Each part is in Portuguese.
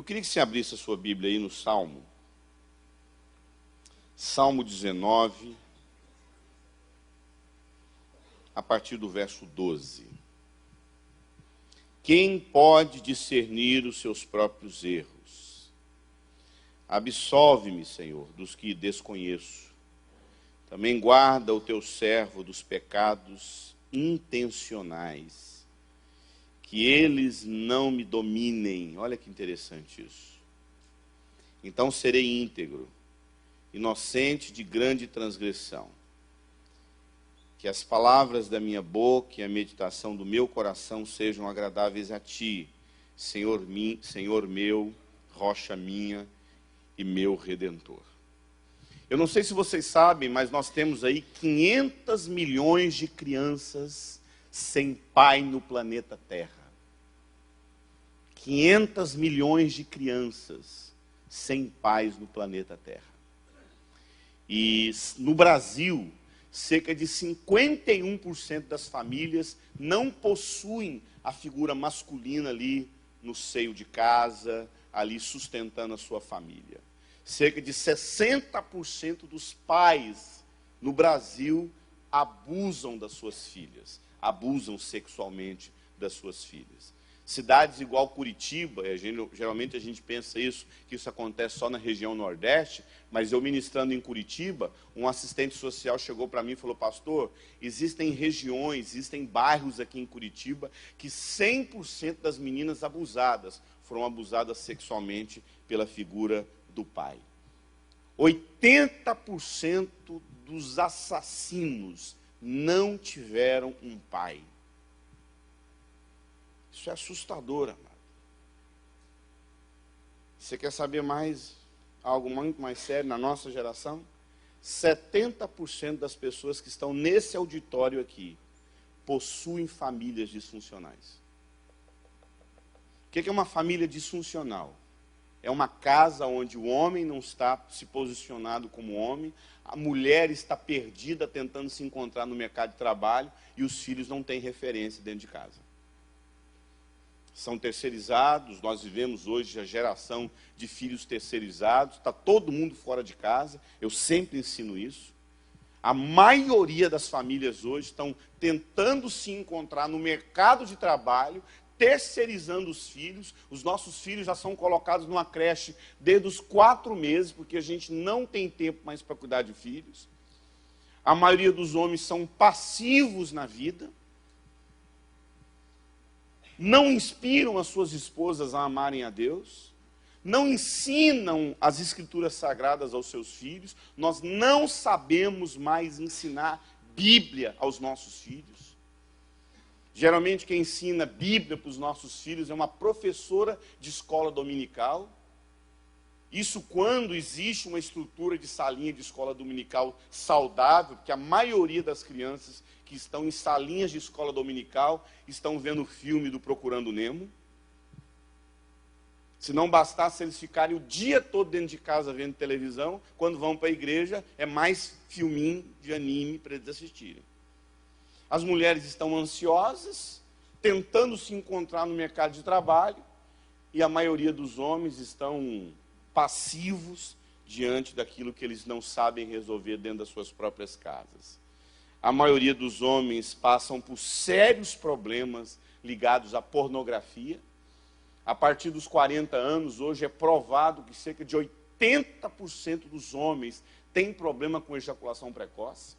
queria que você abrisse a sua Bíblia aí no Salmo. Salmo 19, a partir do verso 12. Quem pode discernir os seus próprios erros? Absolve-me, Senhor, dos que desconheço. Também guarda o teu servo dos pecados intencionais, que eles não me dominem. Olha que interessante isso. Então serei íntegro, inocente de grande transgressão. Que as palavras da minha boca e a meditação do meu coração sejam agradáveis a ti, Senhor meu, rocha minha e meu redentor. Eu não sei se vocês sabem, mas nós temos aí 500 milhões de crianças sem pai no planeta Terra. 500 milhões de crianças sem pais no planeta Terra. E no Brasil, cerca de 51% das famílias não possuem a figura masculina ali no seio de casa, ali sustentando a sua família. Cerca de 60% dos pais no Brasil abusam das suas filhas, abusam sexualmente das suas filhas. Cidades igual Curitiba, geralmente a gente pensa isso, que isso acontece só na região Nordeste, mas eu ministrando em Curitiba, um assistente social chegou para mim e falou: pastor, existem regiões, existem bairros aqui em Curitiba que 100% das meninas abusadas foram abusadas sexualmente pela figura do pai. 80% dos assassinos não tiveram um pai. Isso é assustador, amado. Você quer saber mais, algo muito mais sério na nossa geração? 70% das pessoas que estão nesse auditório aqui possuem famílias disfuncionais. O que é uma família disfuncional? É uma casa onde o homem não está se posicionado como homem, a mulher está perdida tentando se encontrar no mercado de trabalho e os filhos não têm referência dentro de casa. São terceirizados, nós vivemos hoje a geração de filhos terceirizados, está todo mundo fora de casa, eu sempre ensino isso. A maioria das famílias hoje estão tentando se encontrar no mercado de trabalho, terceirizando os nossos filhos já são colocados numa creche desde os 4 meses, porque a gente não tem tempo mais para cuidar de filhos. A maioria dos homens são passivos na vida, não inspiram as suas esposas a amarem a Deus, não ensinam as escrituras sagradas aos seus filhos, nós não sabemos mais ensinar Bíblia aos nossos filhos. Geralmente quem ensina Bíblia para os nossos filhos é uma professora de escola dominical. Isso quando existe uma estrutura de salinha de escola dominical saudável, porque a maioria das crianças que estão em salinhas de escola dominical estão vendo o filme do Procurando Nemo. Se não bastasse eles ficarem o dia todo dentro de casa vendo televisão, quando vão para a igreja é mais filminho de anime para eles assistirem. As mulheres estão ansiosas, tentando se encontrar no mercado de trabalho, e a maioria dos homens estão passivos diante daquilo que eles não sabem resolver dentro das suas próprias casas. A maioria dos homens passam por sérios problemas ligados à pornografia. A partir dos 40 anos, hoje é provado que cerca de 80% dos homens têm problema com ejaculação precoce.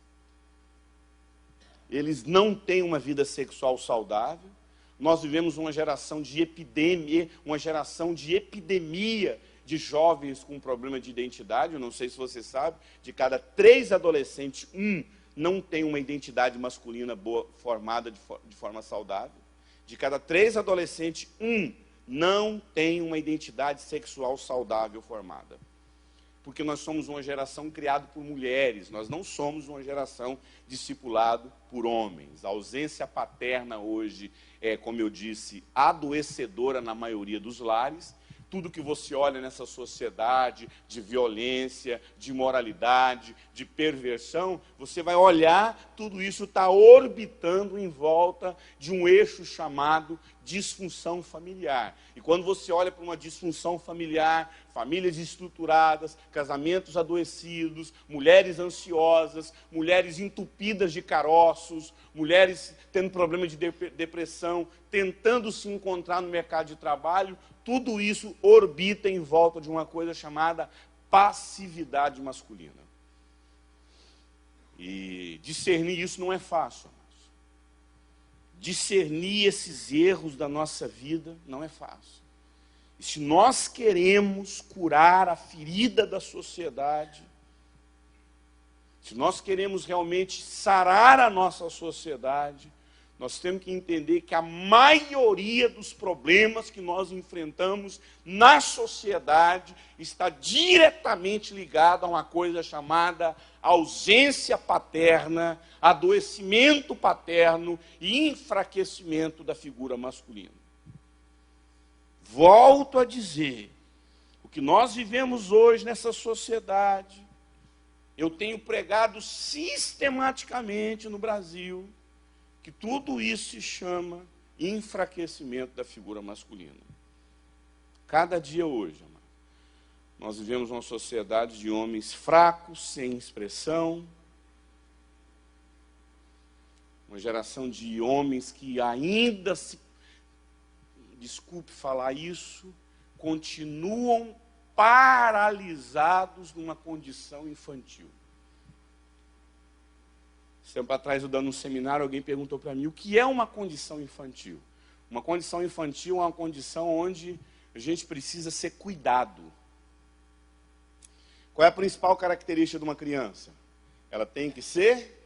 Eles não têm uma vida sexual saudável. Nós vivemos uma geração de epidemia de jovens com problema de identidade. Eu não sei se você sabe, de cada 3 adolescentes, 1 não tem uma identidade masculina boa, formada de forma saudável. De cada 3 adolescentes, 1 não tem uma identidade sexual saudável formada. Porque nós somos uma geração criada por mulheres, nós não somos uma geração discipulada por homens. A ausência paterna hoje é, como eu disse, adoecedora na maioria dos lares, tudo que você olha nessa sociedade de violência, de imoralidade, de perversão, você vai olhar, tudo isso está orbitando em volta de um eixo chamado disfunção familiar. E quando você olha para uma disfunção familiar, famílias estruturadas, casamentos adoecidos, mulheres ansiosas, mulheres entupidas de caroços, mulheres tendo problema de depressão, tentando se encontrar no mercado de trabalho, tudo isso orbita em volta de uma coisa chamada passividade masculina. E discernir isso não é fácil. Discernir esses erros da nossa vida não é fácil. E se nós queremos curar a ferida da sociedade, se nós queremos realmente sarar a nossa sociedade, nós temos que entender que a maioria dos problemas que nós enfrentamos na sociedade está diretamente ligado a uma coisa chamada ausência paterna, adoecimento paterno e enfraquecimento da figura masculina. Volto a dizer, o que nós vivemos hoje nessa sociedade, eu tenho pregado sistematicamente no Brasil, que tudo isso se chama enfraquecimento da figura masculina. Cada dia hoje, amado, nós vivemos uma sociedade de homens fracos, sem expressão, uma geração de homens que ainda se, desculpe falar isso, continuam paralisados numa condição infantil. Tempo atrás, eu dando um seminário, alguém perguntou para mim, o que é uma condição infantil? Uma condição infantil é uma condição onde a gente precisa ser cuidado. Qual é a principal característica de uma criança? Ela tem que ser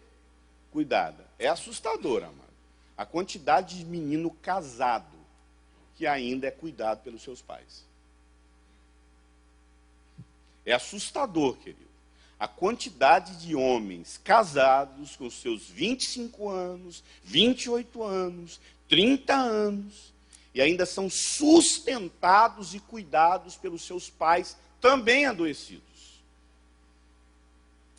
cuidada. É assustador, amado. A quantidade de menino casado que ainda é cuidado pelos seus pais. É assustador, querido. A quantidade de homens casados com seus 25 anos, 28 anos, 30 anos, e ainda são sustentados e cuidados pelos seus pais, também adoecidos.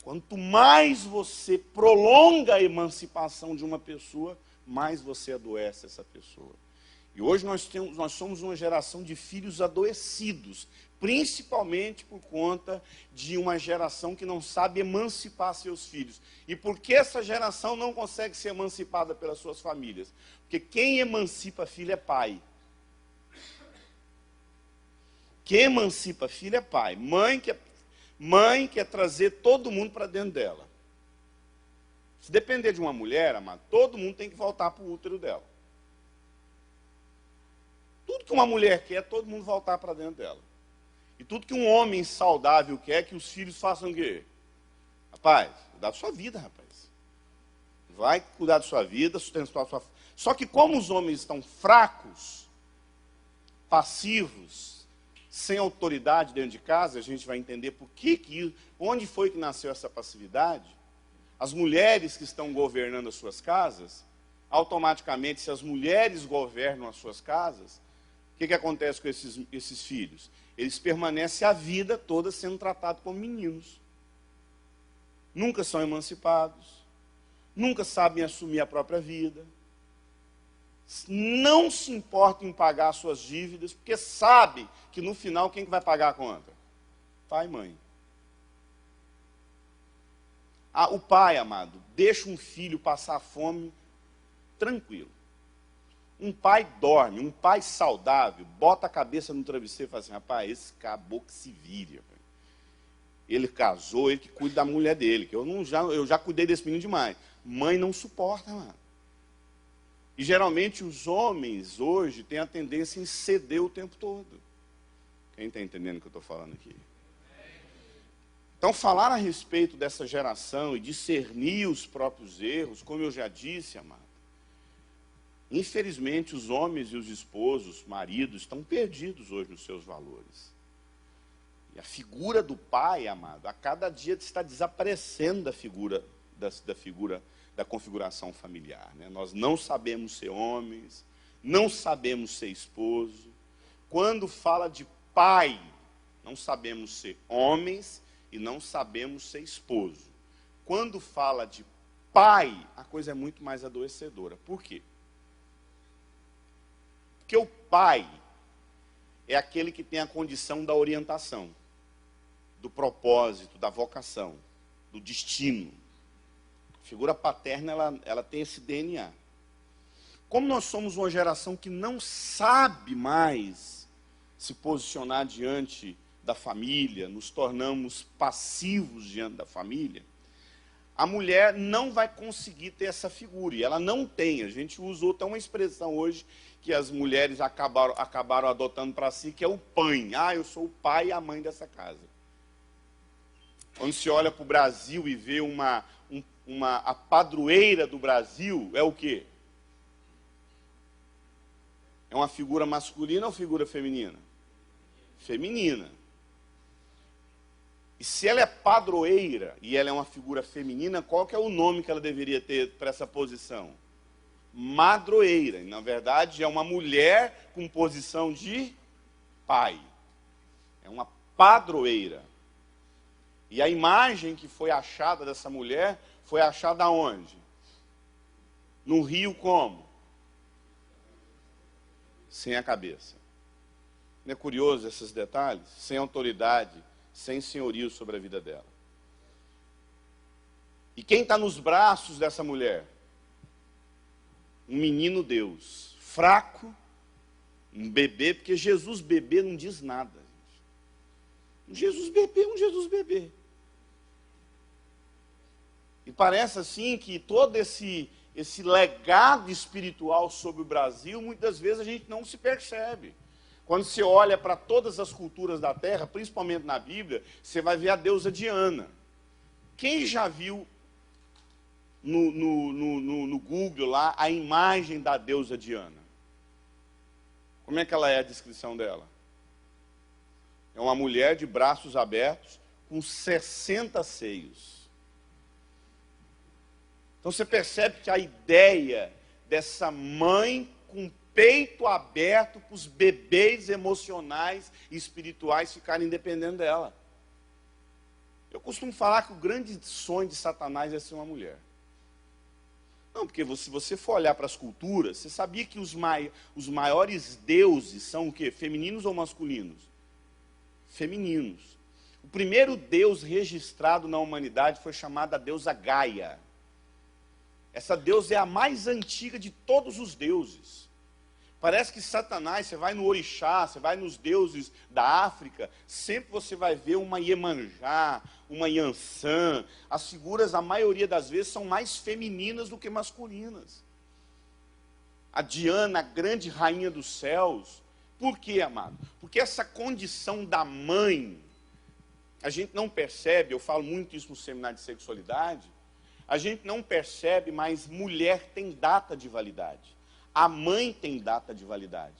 Quanto mais você prolonga a emancipação de uma pessoa, mais você adoece essa pessoa. E hoje nós somos uma geração de filhos adoecidos, principalmente por conta de uma geração que não sabe emancipar seus filhos. E por que essa geração não consegue ser emancipada pelas suas famílias? Porque quem emancipa filho é pai. Quem emancipa filho é pai. Mãe quer trazer todo mundo para dentro dela. Se depender de uma mulher, amado, todo mundo tem que voltar para o útero dela. Tudo que uma mulher quer, todo mundo voltar para dentro dela. E tudo que um homem saudável quer, que os filhos façam o quê? Rapaz, cuidar da sua vida, rapaz. Vai cuidar da sua vida, sustentar a sua... Só que como os homens estão fracos, passivos, sem autoridade dentro de casa, a gente vai entender onde foi que nasceu essa passividade. As mulheres que estão governando as suas casas, automaticamente, se as mulheres governam as suas casas, o que acontece com esses filhos? Eles permanecem a vida toda sendo tratados como meninos. Nunca são emancipados, nunca sabem assumir a própria vida, não se importam em pagar suas dívidas, porque sabe que no final quem que vai pagar a conta? Pai e mãe. O pai, amado, deixa um filho passar fome tranquilo. Um pai dorme, um pai saudável, bota a cabeça no travesseiro e fala assim, rapaz, esse caboclo que se vire. Rapaz. Ele casou, ele que cuida da mulher dele, que eu já cuidei desse menino demais. Mãe não suporta, mano. E geralmente os homens hoje têm a tendência em ceder o tempo todo. Quem está entendendo o que eu estou falando aqui? Então, falar a respeito dessa geração e discernir os próprios erros, como eu já disse, amado, infelizmente os homens e os esposos, maridos, estão perdidos hoje nos seus valores. E a figura do pai, amado, a cada dia está desaparecendo da figura da configuração familiar. Né? Nós não sabemos ser homens, não sabemos ser esposo. Quando fala de pai. Não sabemos ser homens e não sabemos ser esposo. Quando fala de pai, a coisa é muito mais adoecedora. Por quê? Porque o pai é aquele que tem a condição da orientação, do propósito, da vocação, do destino. A figura paterna, ela tem esse DNA. Como nós somos uma geração que não sabe mais se posicionar diante da família, nos tornamos passivos diante da família, a mulher não vai conseguir ter essa figura, e ela não tem. A gente usou até uma expressão hoje que as mulheres acabaram adotando para si, que é o pai. Ah, eu sou o pai e a mãe dessa casa. Quando se olha para o Brasil e vê a padroeira do Brasil, é o quê? É uma figura masculina ou figura feminina? Feminina. E se ela é padroeira e ela é uma figura feminina, qual que é o nome que ela deveria ter para essa posição? Madroeira. E, na verdade, é uma mulher com posição de pai. É uma padroeira. E a imagem que foi achada dessa mulher foi achada onde? No rio como? Sem a cabeça. Não é curioso esses detalhes? Sem autoridade, sem senhorio sobre a vida dela. E quem está nos braços dessa mulher? Um menino Deus, fraco, um bebê, porque Jesus bebê não diz nada. Um Jesus bebê. E parece assim que todo esse legado espiritual sobre o Brasil, muitas vezes a gente não se percebe. Quando você olha para todas as culturas da terra, principalmente na Bíblia, você vai ver a deusa Diana. Quem já viu no Google lá a imagem da deusa Diana? Como é que ela é a descrição dela? É uma mulher de braços abertos com 60 seios. Então você percebe que a ideia dessa mãe com peito aberto para os bebês emocionais e espirituais ficarem dependendo dela. Eu costumo falar que o grande sonho de Satanás é ser uma mulher. Não, porque se você for olhar para as culturas, você sabia que os maiores deuses são o quê? Femininos ou masculinos? Femininos. O primeiro deus registrado na humanidade foi chamado a deusa Gaia. Essa deusa é a mais antiga de todos os deuses. Parece que Satanás, você vai no orixá, você vai nos deuses da África, sempre você vai ver uma Iemanjá, uma Iansã. As figuras, a maioria das vezes, são mais femininas do que masculinas. A Diana, a grande rainha dos céus. Por quê, amado? Porque essa condição da mãe, a gente não percebe, eu falo muito isso no seminário de sexualidade, a gente não percebe, mas mulher tem data de validade. A mãe tem data de validade.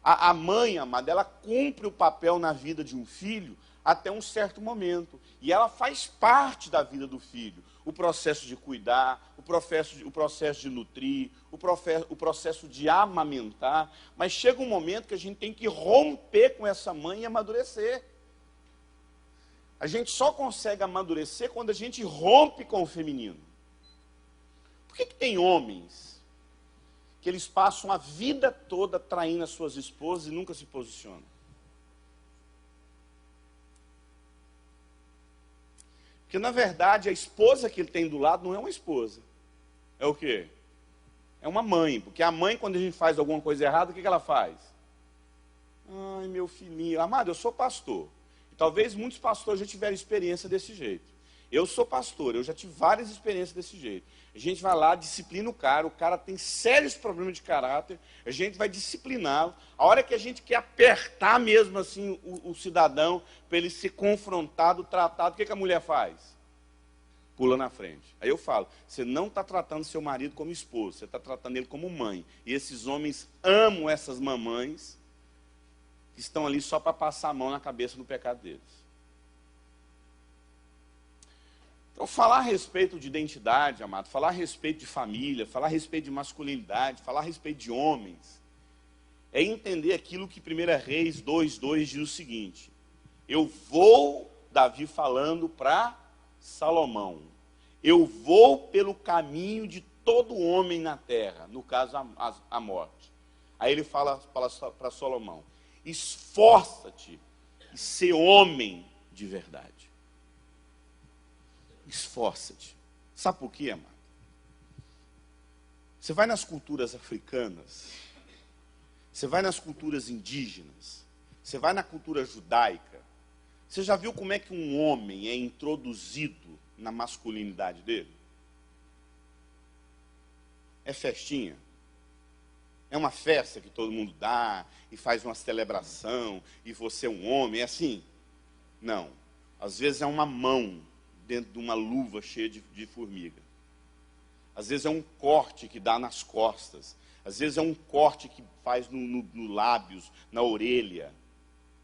A mãe, amada, ela cumpre o papel na vida de um filho até um certo momento. E ela faz parte da vida do filho. O processo de cuidar, o processo de nutrir, o processo de amamentar. Mas chega um momento que a gente tem que romper com essa mãe e amadurecer. A gente só consegue amadurecer quando a gente rompe com o feminino. Por que tem homens que eles passam a vida toda traindo as suas esposas e nunca se posicionam? Porque, na verdade, a esposa que ele tem do lado não é uma esposa. É o quê? É uma mãe. Porque a mãe, quando a gente faz alguma coisa errada, o que ela faz? Ai, meu filhinho. Amado, eu sou pastor. E talvez muitos pastores já tiveram experiência desse jeito. Eu sou pastor, eu já tive várias experiências desse jeito. A gente vai lá, disciplina o cara tem sérios problemas de caráter, a gente vai discipliná-lo. A hora que a gente quer apertar mesmo assim o cidadão, para ele ser confrontado, tratado, o que a mulher faz? Pula na frente. Aí eu falo, você não está tratando seu marido como esposo, você está tratando ele como mãe. E esses homens amam essas mamães que estão ali só para passar a mão na cabeça do pecado deles. Então, falar a respeito de identidade, amado, falar a respeito de família, falar a respeito de masculinidade, falar a respeito de homens, é entender aquilo que 1 Reis 2:2 diz o seguinte: eu vou, Davi falando para Salomão, eu vou pelo caminho de todo homem na terra, no caso a morte. Aí ele fala para Salomão: esforça-te e ser homem de verdade. Esforça-te. Sabe por quê, amado? Você vai nas culturas africanas, você vai nas culturas indígenas, você vai na cultura judaica, você já viu como é que um homem é introduzido na masculinidade dele? É festinha. É uma festa que todo mundo dá, e faz uma celebração, e você é um homem, é assim? Não. Às vezes é uma mão dentro de uma luva cheia de formiga. Às vezes é um corte que dá nas costas. Às vezes é um corte que faz no lábios, na orelha.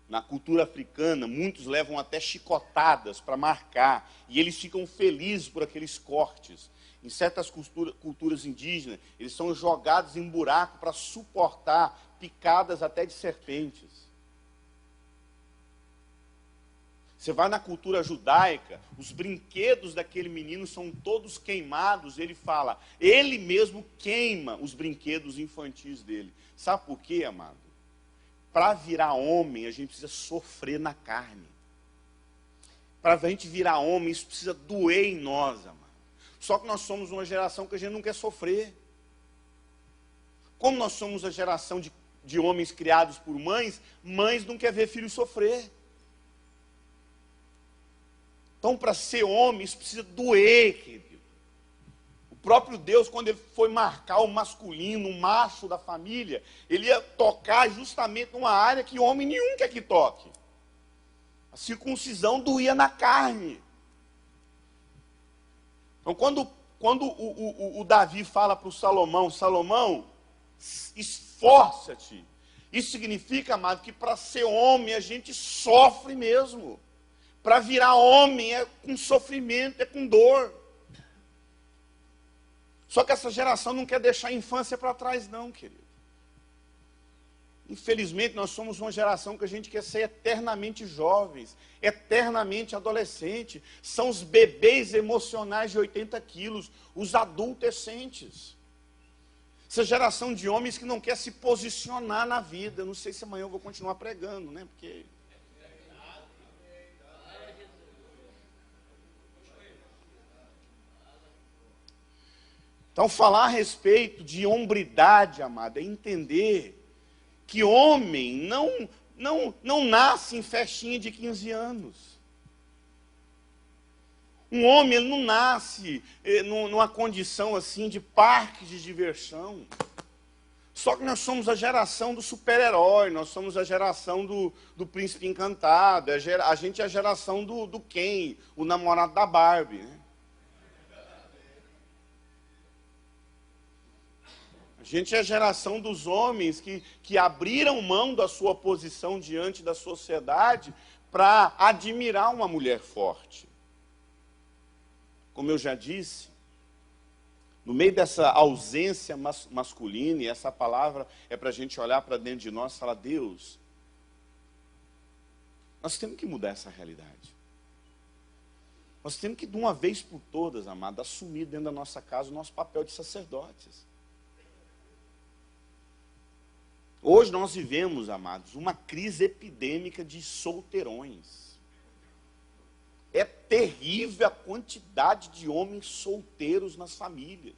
Na cultura africana, muitos levam até chicotadas para marcar. E eles ficam felizes por aqueles cortes. Em certas culturas indígenas, eles são jogados em buraco para suportar picadas até de serpentes. Você vai na cultura judaica, os brinquedos daquele menino são todos queimados. Ele fala, ele mesmo queima os brinquedos infantis dele. Sabe por quê, amado? Para virar homem, a gente precisa sofrer na carne. Para a gente virar homem, isso precisa doer em nós, amado. Só que nós somos uma geração que a gente não quer sofrer. Como nós somos a geração de homens criados por mães, mães não querem ver filhos sofrer. Então, para ser homem, isso precisa doer, querido. O próprio Deus, quando ele foi marcar o masculino, o macho da família, ele ia tocar justamente numa área que homem nenhum quer que toque. A circuncisão doía na carne. Então, quando o Davi fala para o Salomão, Salomão, esforça-te. Isso significa, amado, que para ser homem a gente sofre mesmo. Para virar homem é com sofrimento, é com dor. Só que essa geração não quer deixar a infância para trás não, querido. Infelizmente, nós somos uma geração que a gente quer ser eternamente jovens, eternamente adolescente. São os bebês emocionais de 80 quilos, os adultescentes. Essa geração de homens que não quer se posicionar na vida. Eu não sei se amanhã eu vou continuar pregando, né? Porque... Então, falar a respeito de hombridade, amado, é entender que homem não nasce em festinha de 15 anos. Um homem ele não nasce numa condição assim de parque de diversão. Só que nós somos a geração do super-herói, nós somos a geração do príncipe encantado, a gente é a geração do Ken, o namorado da Barbie, né? A gente é a geração dos homens que abriram mão da sua posição diante da sociedade para admirar uma mulher forte. Como eu já disse, no meio dessa ausência masculina, e essa palavra é para a gente olhar para dentro de nós e falar, Deus, nós temos que mudar essa realidade. Nós temos que, de uma vez por todas, amado, assumir dentro da nossa casa o nosso papel de sacerdotes. Hoje nós vivemos, amados, uma crise epidêmica de solteirões. É terrível a quantidade de homens solteiros nas famílias.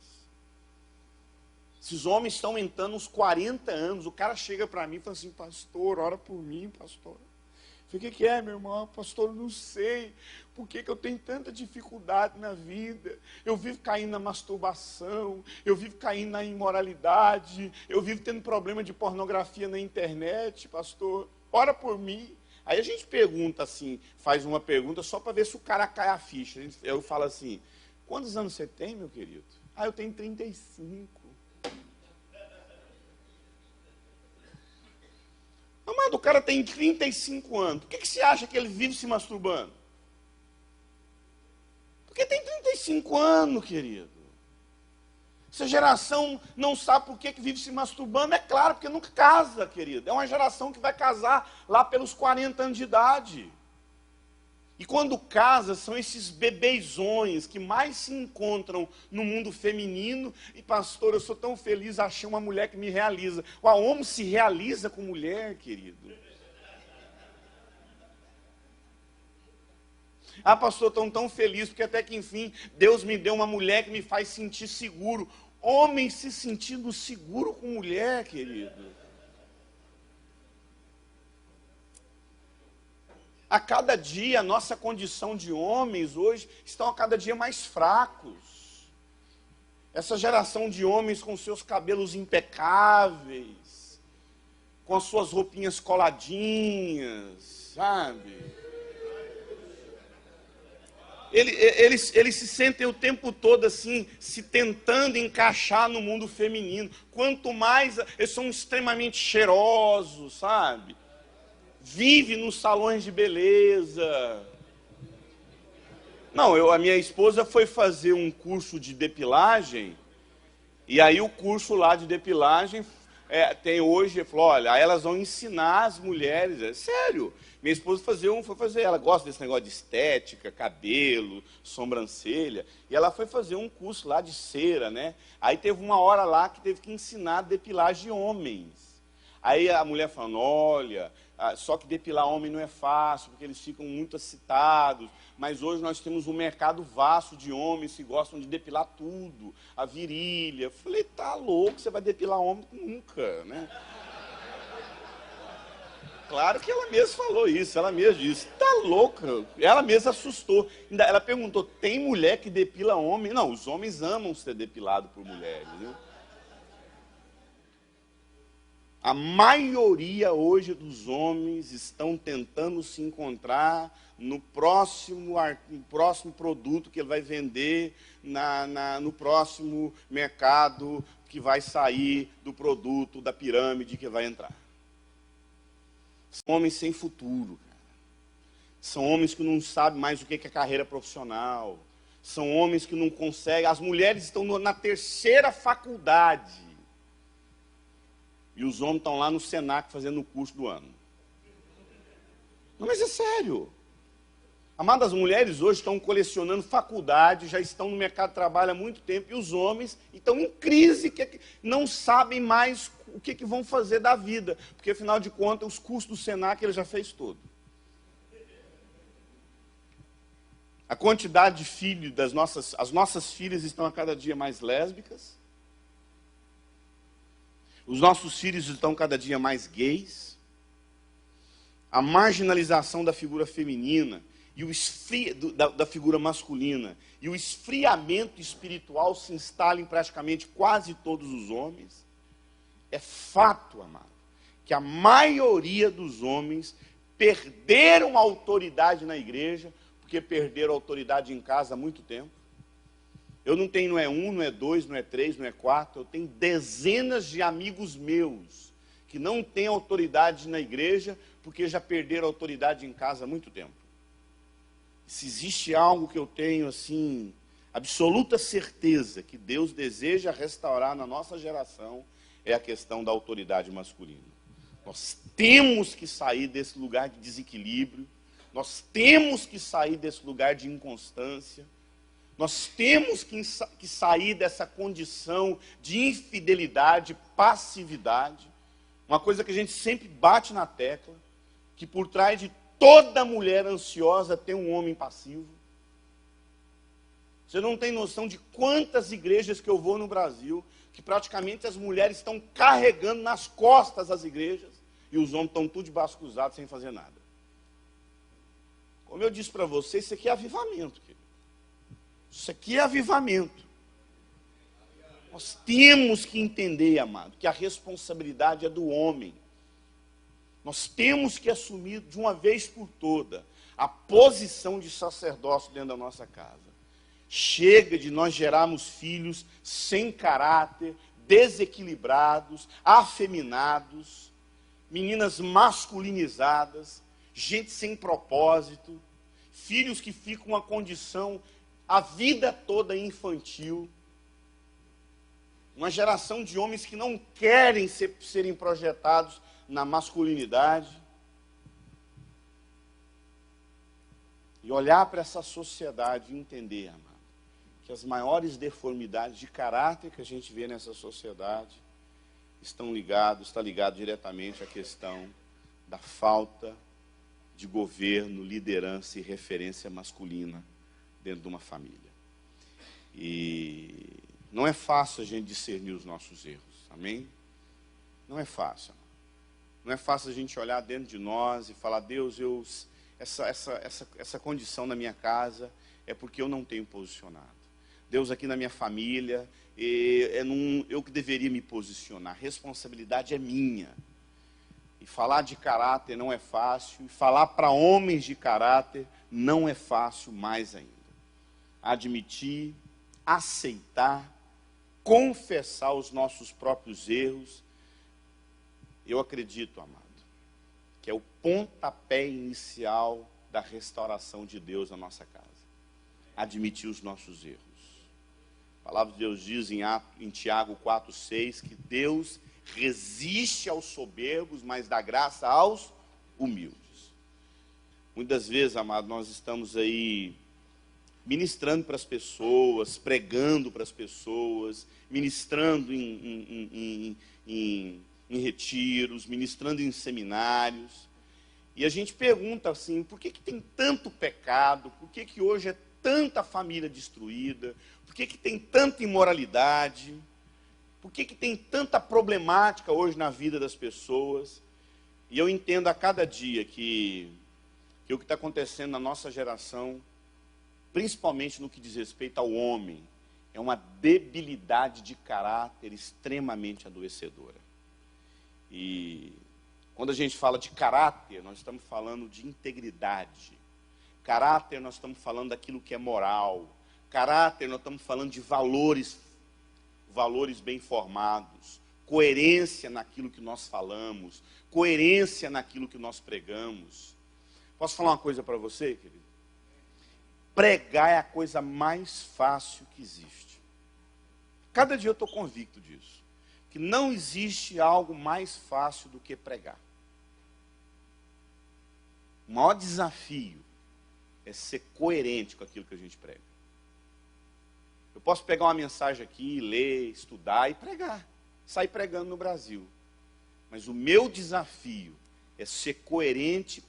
Esses homens estão entrando uns 40 anos. O cara chega para mim e fala assim, pastor, ora por mim, pastor. Eu falei, o que é, meu irmão? Pastor, eu não sei. Por que eu tenho tanta dificuldade na vida? Eu vivo caindo na masturbação, eu vivo caindo na imoralidade, eu vivo tendo problema de pornografia na internet, pastor. Ora por mim. Aí a gente pergunta assim, faz uma pergunta só para ver se o cara cai a ficha. Eu falo assim, quantos anos você tem, meu querido? Ah, eu tenho 35. Amado, o cara tem 35 anos. Por que você acha que ele vive se masturbando? Porque tem 35 anos, querido. Essa geração não sabe por que vive se masturbando. É claro, porque nunca casa, querido. É uma geração que vai casar lá pelos 40 anos de idade. E quando casa, são esses bebezões que mais se encontram no mundo feminino. E pastor, eu sou tão feliz, achei uma mulher que me realiza. O homem se realiza com mulher, querido. Ah, pastor, estou tão feliz, porque até que enfim, Deus me deu uma mulher que me faz sentir seguro. Homem se sentindo seguro com mulher, querido. A cada dia, a nossa condição de homens hoje estão a cada dia mais fracos. Essa geração de homens com seus cabelos impecáveis, com as suas roupinhas coladinhas, sabe? Eles se sentem o tempo todo assim, se tentando encaixar no mundo feminino. Quanto mais, eles são extremamente cheirosos, sabe? Vive nos salões de beleza. Não, a minha esposa foi fazer um curso de depilagem, e aí o curso lá de depilagem tem hoje, falou, olha, aí elas vão ensinar as mulheres, é sério. Minha esposa foi fazer, ela gosta desse negócio de estética, cabelo, sobrancelha, e ela foi fazer um curso lá de cera, né? Aí teve uma hora lá que teve que ensinar depilagem de homens. Aí a mulher falando, olha, só que depilar homem não é fácil, porque eles ficam muito excitados, mas hoje nós temos um mercado vasto de homens que gostam de depilar tudo, a virilha. Eu falei, tá louco, você vai depilar homem? Nunca, né? Claro que ela mesma falou isso, ela mesma disse, tá louca, ela mesma assustou. Ela perguntou, tem mulher que depila homem? Não, os homens amam ser depilados por mulheres, viu? A maioria hoje dos homens estão tentando se encontrar no próximo produto que ele vai vender, no próximo mercado que vai sair do produto, da pirâmide que vai entrar. São homens sem futuro, cara. São homens que não sabem mais o que é carreira profissional. São homens que não conseguem. As mulheres estão na terceira faculdade. E os homens estão lá no Senac fazendo o curso do ano. Não, mas é sério. Amadas, as mulheres hoje estão colecionando faculdade, já estão no mercado de trabalho há muito tempo, e os homens estão em crise, que não sabem mais o que vão fazer da vida. Porque, afinal de contas, os cursos do Senac ele já fez todo. A quantidade de filhos as nossas filhas estão a cada dia mais lésbicas. Os nossos filhos estão cada dia mais gays. A marginalização da figura feminina e da figura masculina e o esfriamento espiritual se instala em praticamente quase todos os homens. É fato, amado, que a maioria dos homens perderam a autoridade na igreja porque perderam a autoridade em casa há muito tempo. Eu não tenho, não é um, não é dois, não é três, não é quatro. Eu tenho dezenas de amigos meus que não têm autoridade na igreja porque já perderam a autoridade em casa há muito tempo. Se existe algo que eu tenho, assim, absoluta certeza que Deus deseja restaurar na nossa geração, é a questão da autoridade masculina. Nós temos que sair desse lugar de desequilíbrio, nós temos que sair desse lugar de inconstância, nós temos que sair dessa condição de infidelidade, passividade. Uma coisa que a gente sempre bate na tecla, que por trás de toda mulher ansiosa tem um homem passivo. Você não tem noção de quantas igrejas que eu vou no Brasil, que praticamente as mulheres estão carregando nas costas as igrejas, e os homens estão tudo de braço cruzado sem fazer nada. Como eu disse para você, isso aqui é avivamento, querido. Isso aqui é avivamento. Nós temos que entender, amado, que a responsabilidade é do homem. Nós temos que assumir de uma vez por toda a posição de sacerdócio dentro da nossa casa. Chega de nós gerarmos filhos sem caráter, desequilibrados, afeminados, meninas masculinizadas, gente sem propósito, filhos que ficam uma condição a vida toda infantil. Uma geração de homens que não querem serem projetados na masculinidade. E olhar para essa sociedade e entender, amado, que as maiores deformidades de caráter que a gente vê nessa sociedade está ligado diretamente à questão da falta de governo, liderança e referência masculina dentro de uma família. E não é fácil a gente discernir os nossos erros, amém? Não é fácil. Não é fácil a gente olhar dentro de nós e falar, Deus, essa condição na minha casa é porque eu não tenho posicionado. Deus, aqui na minha família, eu que deveria me posicionar. A responsabilidade é minha. E falar de caráter não é fácil. E falar para homens de caráter não é fácil mais ainda. Admitir, aceitar, confessar os nossos próprios erros. Eu acredito, amado, que é o pontapé inicial da restauração de Deus na nossa casa. Admitir os nossos erros. A palavra de Deus diz em Tiago 4,6 que Deus resiste aos soberbos, mas dá graça aos humildes. Muitas vezes, amado, nós estamos aí ministrando para as pessoas, pregando para as pessoas, ministrando em retiros, ministrando em seminários. E a gente pergunta assim, por que tem tanto pecado? Por que hoje é tanta família destruída? Por que tem tanta imoralidade? Por que tem tanta problemática hoje na vida das pessoas? E eu entendo a cada dia que o que está acontecendo na nossa geração, principalmente no que diz respeito ao homem, é uma debilidade de caráter extremamente adoecedora. E quando a gente fala de caráter, nós estamos falando de integridade. Caráter, nós estamos falando daquilo que é moral. Caráter, nós estamos falando de valores bem formados. Coerência naquilo que nós falamos. Coerência naquilo que nós pregamos. Posso falar uma coisa para você, querido? Pregar é a coisa mais fácil que existe. Cada dia eu estou convicto disso. Que não existe algo mais fácil do que pregar. O maior desafio é ser coerente com aquilo que a gente prega. Eu posso pegar uma mensagem aqui, ler, estudar e pregar. Sair pregando no Brasil. Mas o meu desafio é ser coerente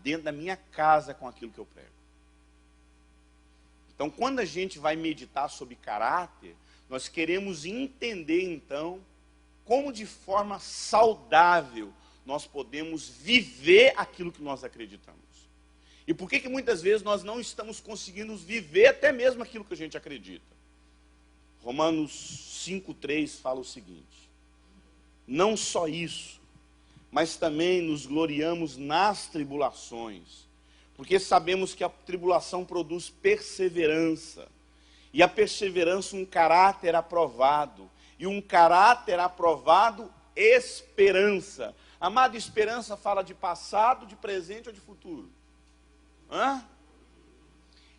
dentro da minha casa com aquilo que eu prego. Então, quando a gente vai meditar sobre caráter, nós queremos entender, então, como de forma saudável nós podemos viver aquilo que nós acreditamos. E por que muitas vezes nós não estamos conseguindo viver até mesmo aquilo que a gente acredita? Romanos 5,3 fala o seguinte: não só isso, mas também nos gloriamos nas tribulações, porque sabemos que a tribulação produz perseverança, e a perseverança um caráter aprovado, e um caráter aprovado, esperança. Amado, esperança fala de passado, de presente ou de futuro?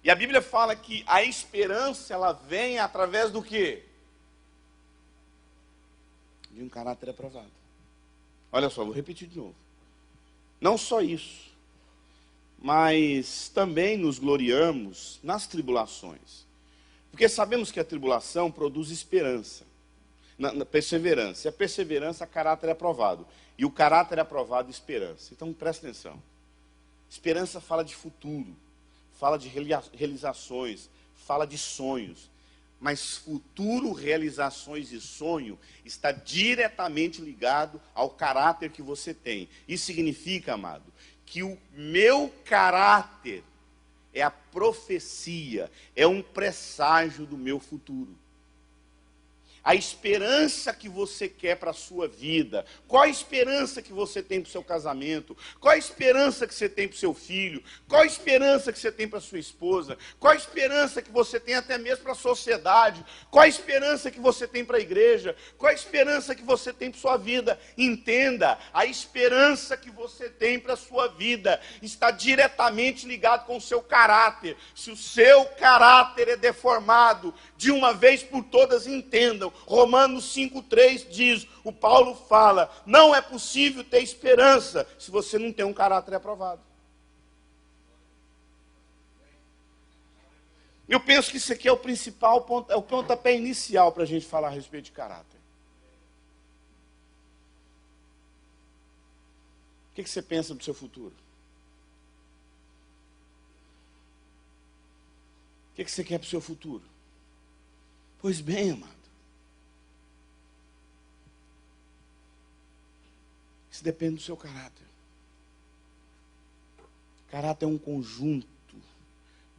E a Bíblia fala que a esperança, ela vem através do quê? De um caráter aprovado. Olha só, vou repetir de novo. Não só isso, mas também nos gloriamos nas tribulações. Porque sabemos que a tribulação produz esperança, na perseverança. E a perseverança, caráter aprovado. E o caráter aprovado, esperança. Então, presta atenção. Esperança fala de futuro, fala de realizações, fala de sonhos. Mas futuro, realizações e sonho está diretamente ligado ao caráter que você tem. Isso significa, amado, que o meu caráter é a profecia, é um presságio do meu futuro. A esperança que você quer para a sua vida. Qual a esperança que você tem para o seu casamento? Qual a esperança que você tem para o seu filho? Qual a esperança que você tem para a sua esposa? Qual a esperança que você tem até mesmo para a sociedade? Qual a esperança que você tem para a igreja? Qual a esperança que você tem para a sua vida? Entenda, a esperança que você tem para a sua vida está diretamente ligado com o seu caráter. Se o seu caráter é deformado, de uma vez por todas, entendam acreditam. Romanos 5,3 diz, o Paulo fala, não é possível ter esperança se você não tem um caráter aprovado. Eu penso que isso aqui é o principal ponto, é o pontapé inicial para a gente falar a respeito de caráter. O que você pensa do seu futuro? O que você quer para o seu futuro? Pois bem, amado. Isso depende do seu caráter. Caráter é um conjunto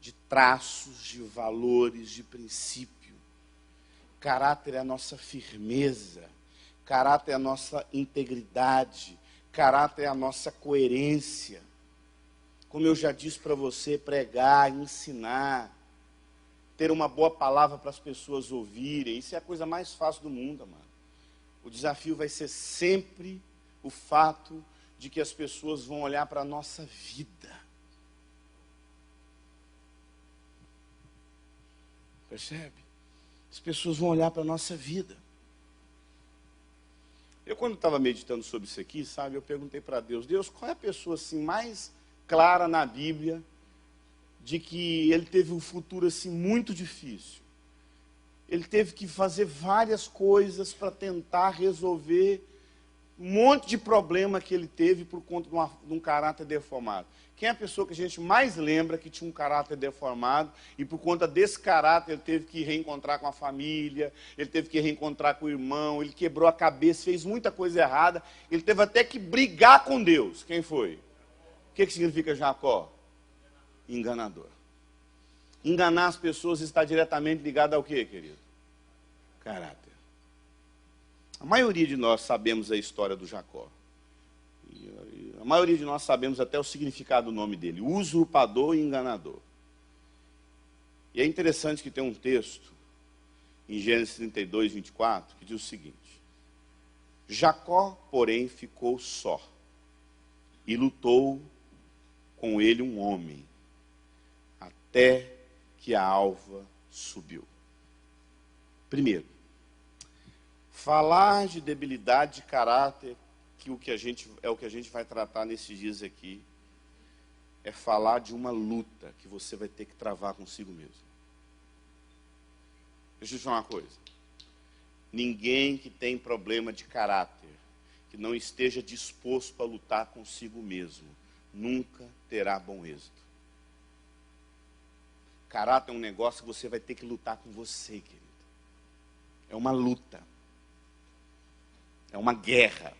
de traços, de valores, de princípio. Caráter é a nossa firmeza. Caráter é a nossa integridade. Caráter é a nossa coerência. Como eu já disse para você, pregar, ensinar, ter uma boa palavra para as pessoas ouvirem, isso é a coisa mais fácil do mundo, amado. O desafio vai ser sempre o fato de que as pessoas vão olhar para a nossa vida. Percebe? As pessoas vão olhar para a nossa vida. Eu, quando estava meditando sobre isso aqui, sabe, eu perguntei para Deus, Deus, qual é a pessoa assim mais clara na Bíblia de que ele teve um futuro assim muito difícil? Ele teve que fazer várias coisas para tentar resolver um monte de problema que ele teve por conta de um caráter deformado. Quem é a pessoa que a gente mais lembra que tinha um caráter deformado e por conta desse caráter ele teve que reencontrar com a família, ele teve que reencontrar com o irmão, ele quebrou a cabeça, fez muita coisa errada, ele teve até que brigar com Deus. Quem foi? O que significa Jacó? Enganador. Enganar as pessoas está diretamente ligado ao quê, querido? Caráter. A maioria de nós sabemos a história do Jacó. A maioria de nós sabemos até o significado do nome dele, usurpador e enganador. E é interessante que tem um texto, em Gênesis 32, 24, que diz o seguinte: Jacó, porém, ficou só, e lutou com ele um homem, até que a alva subiu. Primeiro, falar de debilidade de caráter, que o que a gente vai tratar nesses dias aqui, é falar de uma luta que você vai ter que travar consigo mesmo. Deixa eu te falar uma coisa. Ninguém que tem problema de caráter, que não esteja disposto a lutar consigo mesmo, nunca terá bom êxito. Caráter é um negócio que você vai ter que lutar com você, querido. É uma luta. É uma guerra.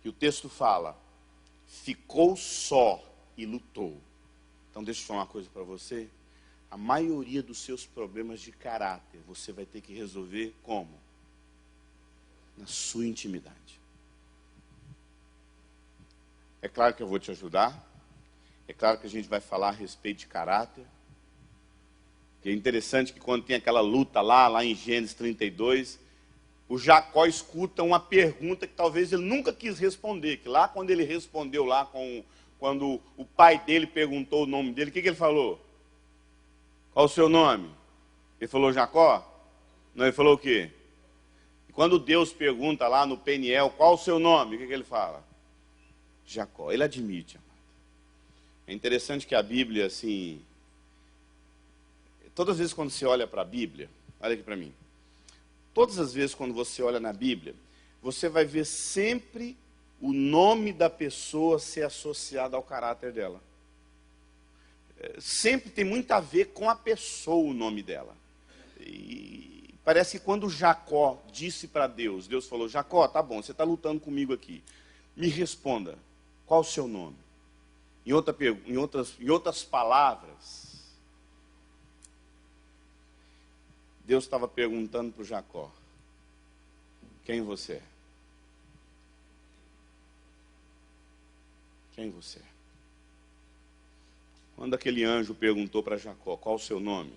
E o texto fala, ficou só e lutou. Então deixa eu falar uma coisa para você. A maioria dos seus problemas de caráter, você vai ter que resolver como? Na sua intimidade. É claro que eu vou te ajudar. É claro que a gente vai falar a respeito de caráter. E é interessante que quando tem aquela luta lá em Gênesis 32, o Jacó escuta uma pergunta que talvez ele nunca quis responder. Que lá quando ele respondeu quando o pai dele perguntou o nome dele, o que ele falou? Qual o seu nome? Ele falou Jacó? Não, ele falou o quê? E quando Deus pergunta lá no Peniel, qual o seu nome? O que ele fala? Jacó. Ele admite, amado. É interessante que a Bíblia, assim, todas as vezes quando você olha para a Bíblia, olha aqui para mim. Todas as vezes quando você olha na Bíblia, você vai ver sempre o nome da pessoa ser associado ao caráter dela. Sempre tem muito a ver com a pessoa o nome dela. E parece que quando Jacó disse para Deus, Deus falou, Jacó, tá bom, você está lutando comigo aqui. Me responda, qual o seu nome? Em outras palavras, Deus estava perguntando para o Jacó, quem você é? Quem você é? Quando aquele anjo perguntou para Jacó, qual o seu nome?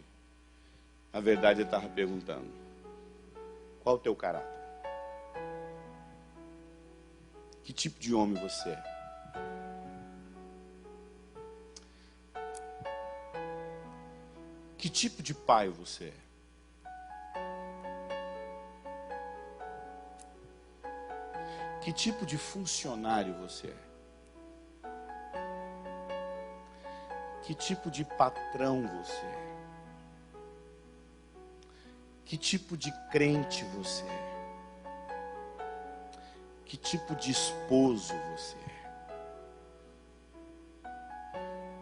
Na verdade ele estava perguntando, qual o teu caráter? Que tipo de homem você é? Que tipo de pai você é? Que tipo de funcionário você é? Que tipo de patrão você é? Que tipo de crente você é? Que tipo de esposo você é?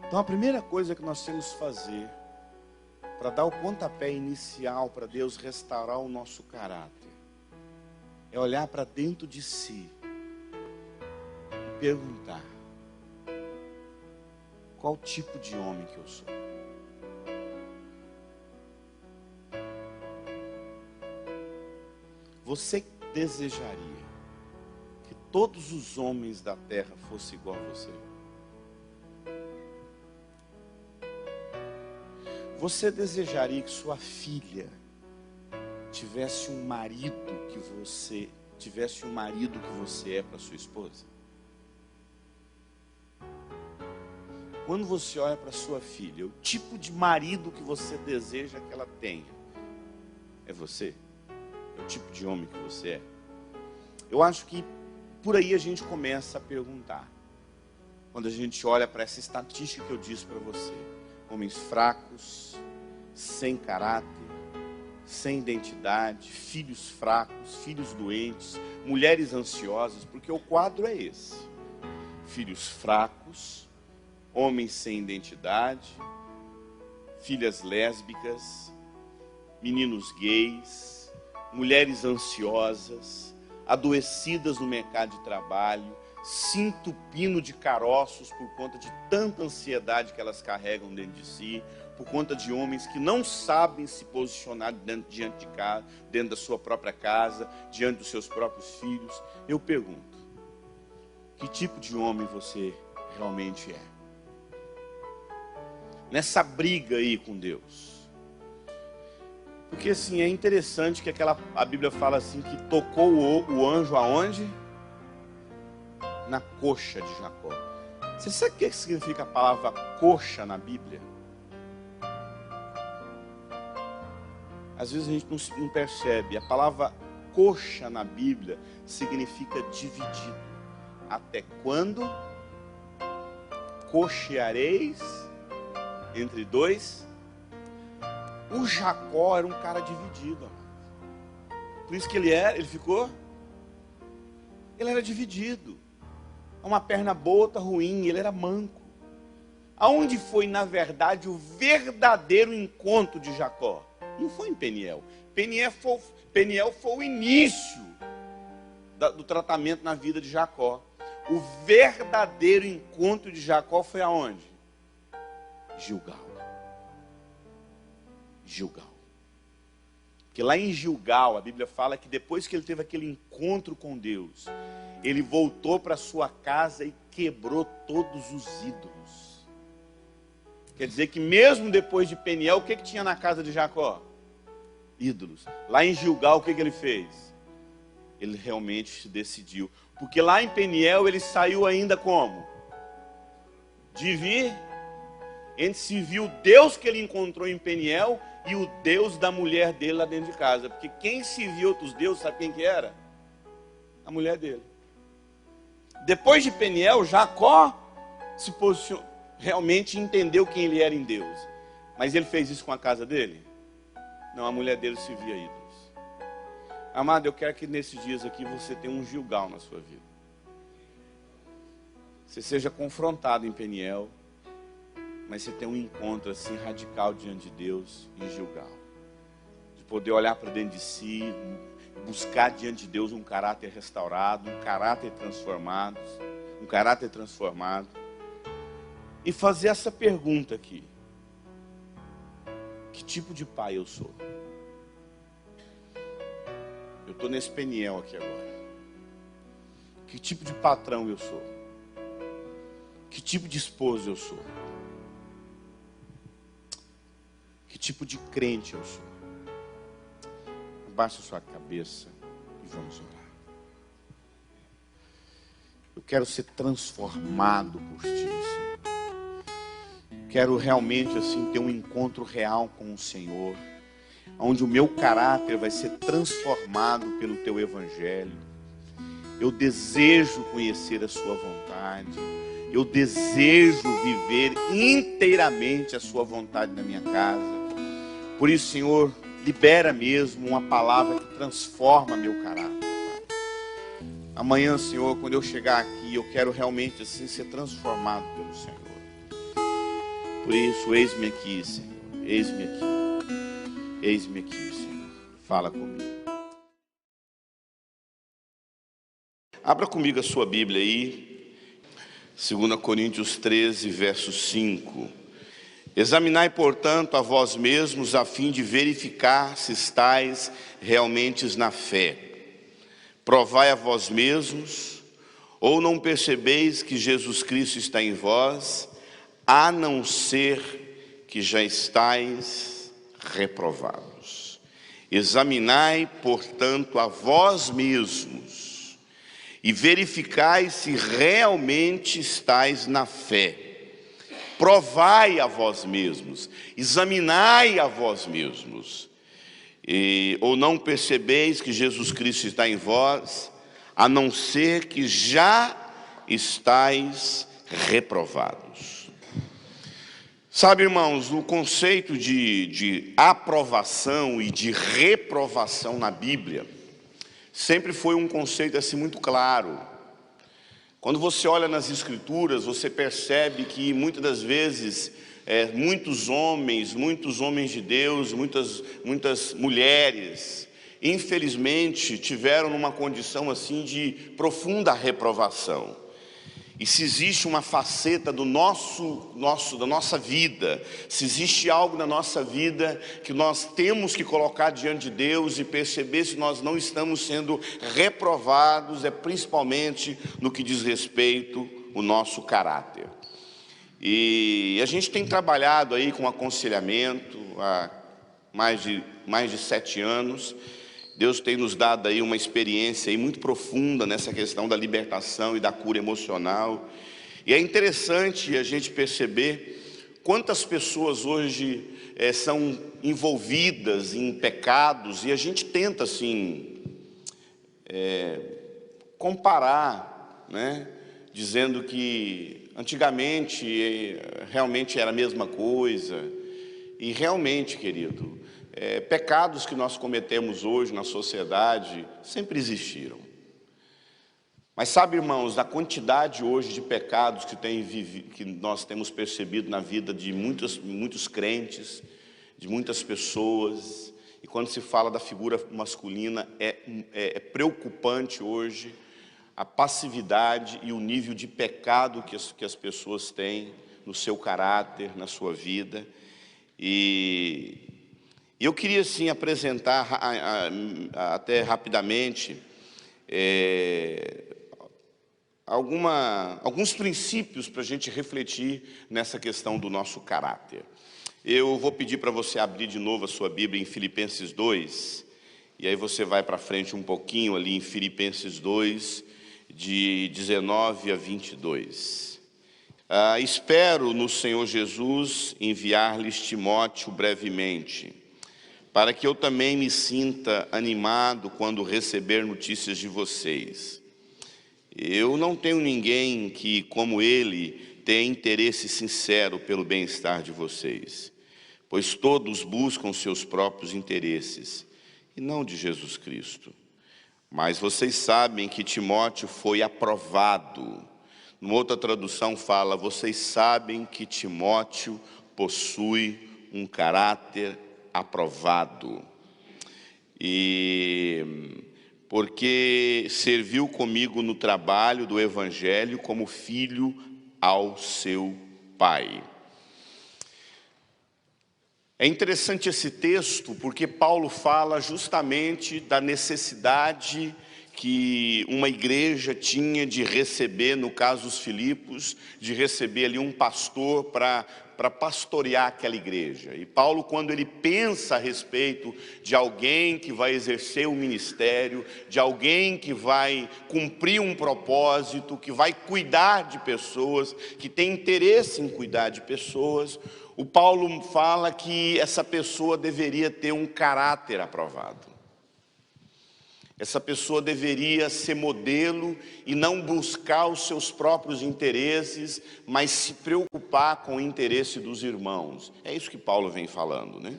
Então a primeira coisa que nós temos que fazer para dar o pontapé inicial para Deus restaurar o nosso caráter é olhar para dentro de si e perguntar: qual tipo de homem que eu sou? Você desejaria que todos os homens da terra fossem igual a você? Você desejaria que sua filha tivesse um marido que você é para sua esposa? Quando você olha para sua filha, o tipo de marido que você deseja que ela tenha é você? É o tipo de homem que você é? Eu acho que por aí a gente começa a perguntar. Quando a gente olha para essa estatística que eu disse para você: homens fracos, sem caráter, sem identidade, filhos fracos, filhos doentes, mulheres ansiosas, porque o quadro é esse: filhos fracos, homens sem identidade, filhas lésbicas, meninos gays, mulheres ansiosas, adoecidas no mercado de trabalho, se entupindo de caroços por conta de tanta ansiedade que elas carregam dentro de si, por conta de homens que não sabem se posicionar diante de casa, dentro da sua própria casa, diante dos seus próprios filhos. Eu pergunto: que tipo de homem você realmente é? Nessa briga aí com Deus. Porque assim, é interessante que a Bíblia fala assim, que tocou o anjo aonde? Na coxa de Jacó. Você sabe o que significa a palavra coxa na Bíblia? Às vezes a gente não percebe. A palavra coxa na Bíblia significa dividido. Até quando cocheareis entre dois? O Jacó era um cara dividido. Por isso que ele era dividido. Uma perna boa, outra ruim, ele era manco. Aonde foi, na verdade, o verdadeiro encontro de Jacó? Não foi em Peniel. Peniel foi o início do tratamento na vida de Jacó. O verdadeiro encontro de Jacó foi aonde? Gilgal. Porque lá em Gilgal, a Bíblia fala que depois que ele teve aquele encontro com Deus, ele voltou para sua casa e quebrou todos os ídolos. Quer dizer que mesmo depois de Peniel, o que tinha na casa de Jacó? Ídolos. Lá em Gilgal, o que ele fez? Ele realmente se decidiu. Porque lá em Peniel, ele saiu ainda como? Ele se viu o Deus que ele encontrou em Peniel e o Deus da mulher dele lá dentro de casa. Porque quem se viu outros deuses, sabe quem que era? A mulher dele. Depois de Peniel, Jacó se posicionou, realmente entendeu quem ele era em Deus. Mas ele fez isso com a casa dele? Não, a mulher dele se via ídolos. Amado, eu quero que nesses dias aqui você tenha um Gilgal na sua vida. Você seja confrontado em Peniel, mas você tenha um encontro assim radical diante de Deus em Gilgal. De poder olhar para dentro de si, buscar diante de Deus um caráter restaurado, um caráter transformado. E fazer essa pergunta aqui: que tipo de pai eu sou? Eu estou nesse Peniel aqui agora. Que tipo de patrão eu sou? Que tipo de esposo eu sou? Que tipo de crente eu sou? Abaixa sua cabeça e vamos orar. Eu quero ser transformado por ti, Senhor. Quero realmente assim ter um encontro real com o Senhor, onde o meu caráter vai ser transformado pelo teu evangelho. Eu desejo conhecer a sua vontade. Eu desejo viver inteiramente a sua vontade na minha casa. Por isso, Senhor, libera mesmo uma palavra que transforma meu caráter. Amanhã, Senhor, quando eu chegar aqui, eu quero realmente assim ser transformado pelo Senhor. Por isso, eis-me aqui, Senhor. Eis-me aqui. Eis-me aqui, Senhor. Fala comigo. Abra comigo a sua Bíblia aí. 2 Coríntios 13, verso 5. Examinai, portanto, a vós mesmos, a fim de verificar se estáis realmente na fé. Provai a vós mesmos, ou não percebeis que Jesus Cristo está em vós, a não ser que já estáis reprovados. Examinai, portanto, a vós mesmos, e verificai se realmente estáis na fé. Provai a vós mesmos, examinai a vós mesmos. Ou não percebeis que Jesus Cristo está em vós, a não ser que já estáis reprovados. Sabe, irmãos, o conceito de aprovação e de reprovação na Bíblia sempre foi um conceito assim muito claro. Quando você olha nas Escrituras, você percebe que muitas das vezes muitos homens de Deus, muitas mulheres, infelizmente tiveram uma condição assim de profunda reprovação. E se existe uma faceta da nossa vida, se existe algo na nossa vida que nós temos que colocar diante de Deus e perceber se nós não estamos sendo reprovados, é principalmente no que diz respeito ao nosso caráter. E a gente tem trabalhado aí com aconselhamento há mais de 7 anos. Deus tem nos dado aí uma experiência aí muito profunda nessa questão da libertação e da cura emocional. E é interessante a gente perceber quantas pessoas hoje são envolvidas em pecados, e a gente tenta assim comparar, né? Dizendo que antigamente realmente era a mesma coisa. E realmente, querido, pecados que nós cometemos hoje na sociedade sempre existiram. Mas sabe, irmãos, a quantidade hoje de pecados que nós temos percebido na vida de muitos crentes, de muitas pessoas, e quando se fala da figura masculina, é preocupante hoje a passividade e o nível de pecado que as pessoas têm no seu caráter, na sua vida. E eu queria, sim, apresentar até rapidamente alguns princípios para a gente refletir nessa questão do nosso caráter. Eu vou pedir para você abrir de novo a sua Bíblia em Filipenses 2, e aí você vai para frente um pouquinho ali em Filipenses 2, de 19 a 22. Espero no Senhor Jesus enviar-lhes Timóteo brevemente, para que eu também me sinta animado quando receber notícias de vocês. Eu não tenho ninguém que, como ele, tenha interesse sincero pelo bem-estar de vocês, pois todos buscam seus próprios interesses, e não de Jesus Cristo. Mas vocês sabem que Timóteo foi aprovado. Numa outra tradução fala, vocês sabem que Timóteo possui um caráter aprovado. E porque serviu comigo no trabalho do Evangelho como filho ao seu pai. É interessante esse texto porque Paulo fala justamente da necessidade que uma igreja tinha de receber, no caso os Filipos, de receber ali um pastor para pastorear aquela igreja. E Paulo, quando ele pensa a respeito de alguém que vai exercer um ministério, de alguém que vai cumprir um propósito, que vai cuidar de pessoas, que tem interesse em cuidar de pessoas, o Paulo fala que essa pessoa deveria ter um caráter aprovado. Essa pessoa deveria ser modelo e não buscar os seus próprios interesses, mas se preocupar com o interesse dos irmãos. É isso que Paulo vem falando, né?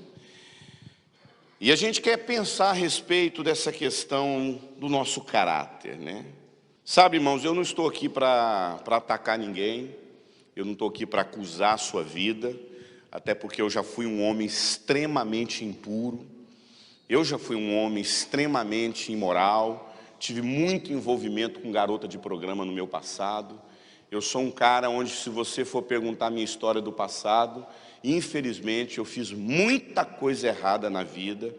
E a gente quer pensar a respeito dessa questão do nosso caráter, né? Sabe, irmãos, eu não estou aqui para atacar ninguém, eu não estou aqui para acusar a sua vida, até porque eu já fui um homem extremamente impuro. Eu já fui um homem extremamente imoral, tive muito envolvimento com garota de programa no meu passado. Eu sou um cara onde, se você for perguntar a minha história do passado, infelizmente eu fiz muita coisa errada na vida,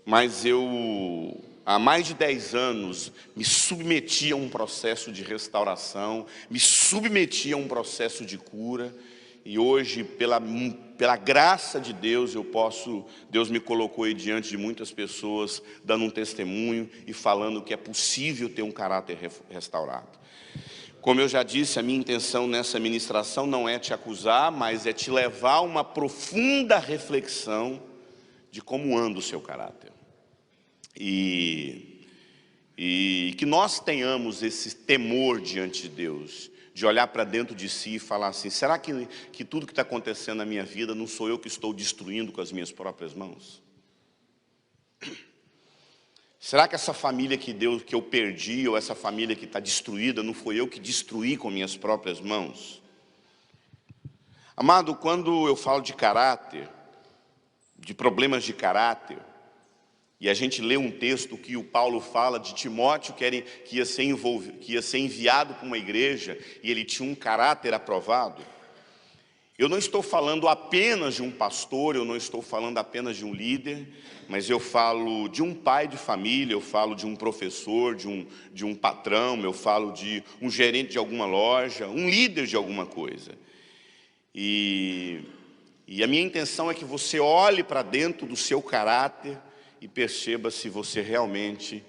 mas eu, há mais de 10 anos, me submeti a um processo de restauração, me submeti a um processo de cura. E hoje, pela graça de Deus, Deus me colocou aí diante de muitas pessoas, dando um testemunho e falando que é possível ter um caráter restaurado. Como eu já disse, a minha intenção nessa ministração não é te acusar, mas é te levar a uma profunda reflexão de como anda o seu caráter. E que nós tenhamos esse temor diante de Deus, de olhar para dentro de si e falar assim: será que tudo que está acontecendo na minha vida não sou eu que estou destruindo com as minhas próprias mãos? Será que essa família que eu perdi, ou essa família que está destruída, não foi eu que destruí com minhas próprias mãos? Amado, quando eu falo de caráter, de problemas de caráter, e a gente lê um texto que o Paulo fala de Timóteo, que ia ser enviado para uma igreja, e ele tinha um caráter aprovado. Eu não estou falando apenas de um pastor, eu não estou falando apenas de um líder, mas eu falo de um pai de família, eu falo de um professor, de um patrão, eu falo de um gerente de alguma loja, um líder de alguma coisa. E a minha intenção é que você olhe para dentro do seu caráter e perceba se você realmente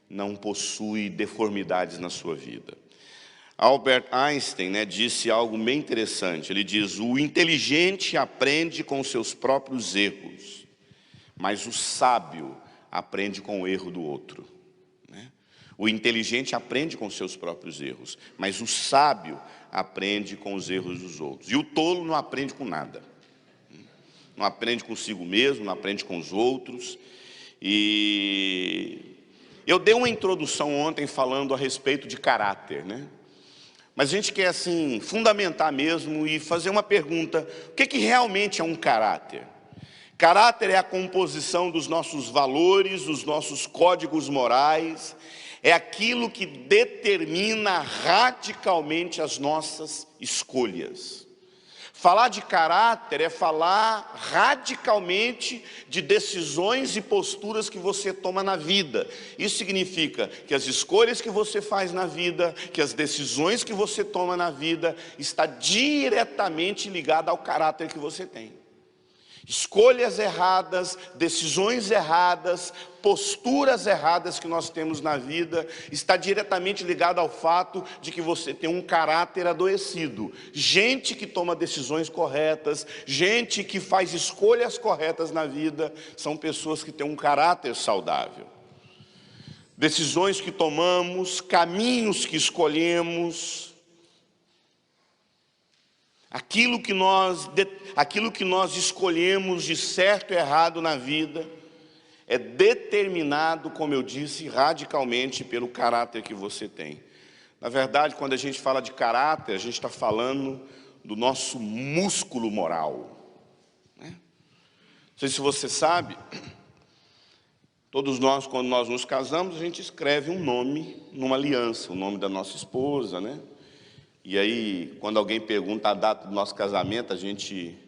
não possui deformidades na sua vida. Albert Einstein, disse algo bem interessante. Ele diz: o inteligente aprende com seus próprios erros, mas o sábio aprende com o erro do outro. O inteligente aprende com seus próprios erros, mas o sábio aprende com os erros dos outros. E o tolo não aprende com nada. Não aprende consigo mesmo, não aprende com os outros. E eu dei uma introdução ontem falando a respeito de caráter, Mas a gente quer assim fundamentar mesmo e fazer uma pergunta: o que realmente é um caráter? Caráter é a composição dos nossos valores, dos nossos códigos morais, é aquilo que determina radicalmente as nossas escolhas. Falar de caráter é falar radicalmente de decisões e posturas que você toma na vida. Isso significa que as escolhas que você faz na vida, que as decisões que você toma na vida, está diretamente ligada ao caráter que você tem. Escolhas erradas, decisões erradas, posturas erradas que nós temos na vida, está diretamente ligado ao fato de que você tem um caráter adoecido. Gente que toma decisões corretas, gente que faz escolhas corretas na vida, são pessoas que têm um caráter saudável. Decisões que tomamos, caminhos que escolhemos, aquilo que nós escolhemos de certo e errado na vida é determinado, como eu disse, radicalmente pelo caráter que você tem. Na verdade, quando a gente fala de caráter, a gente está falando do nosso músculo moral. Não sei se você sabe, todos nós, quando nós nos casamos, a gente escreve um nome numa aliança, o nome da nossa esposa, E aí, quando alguém pergunta a data do nosso casamento, a gente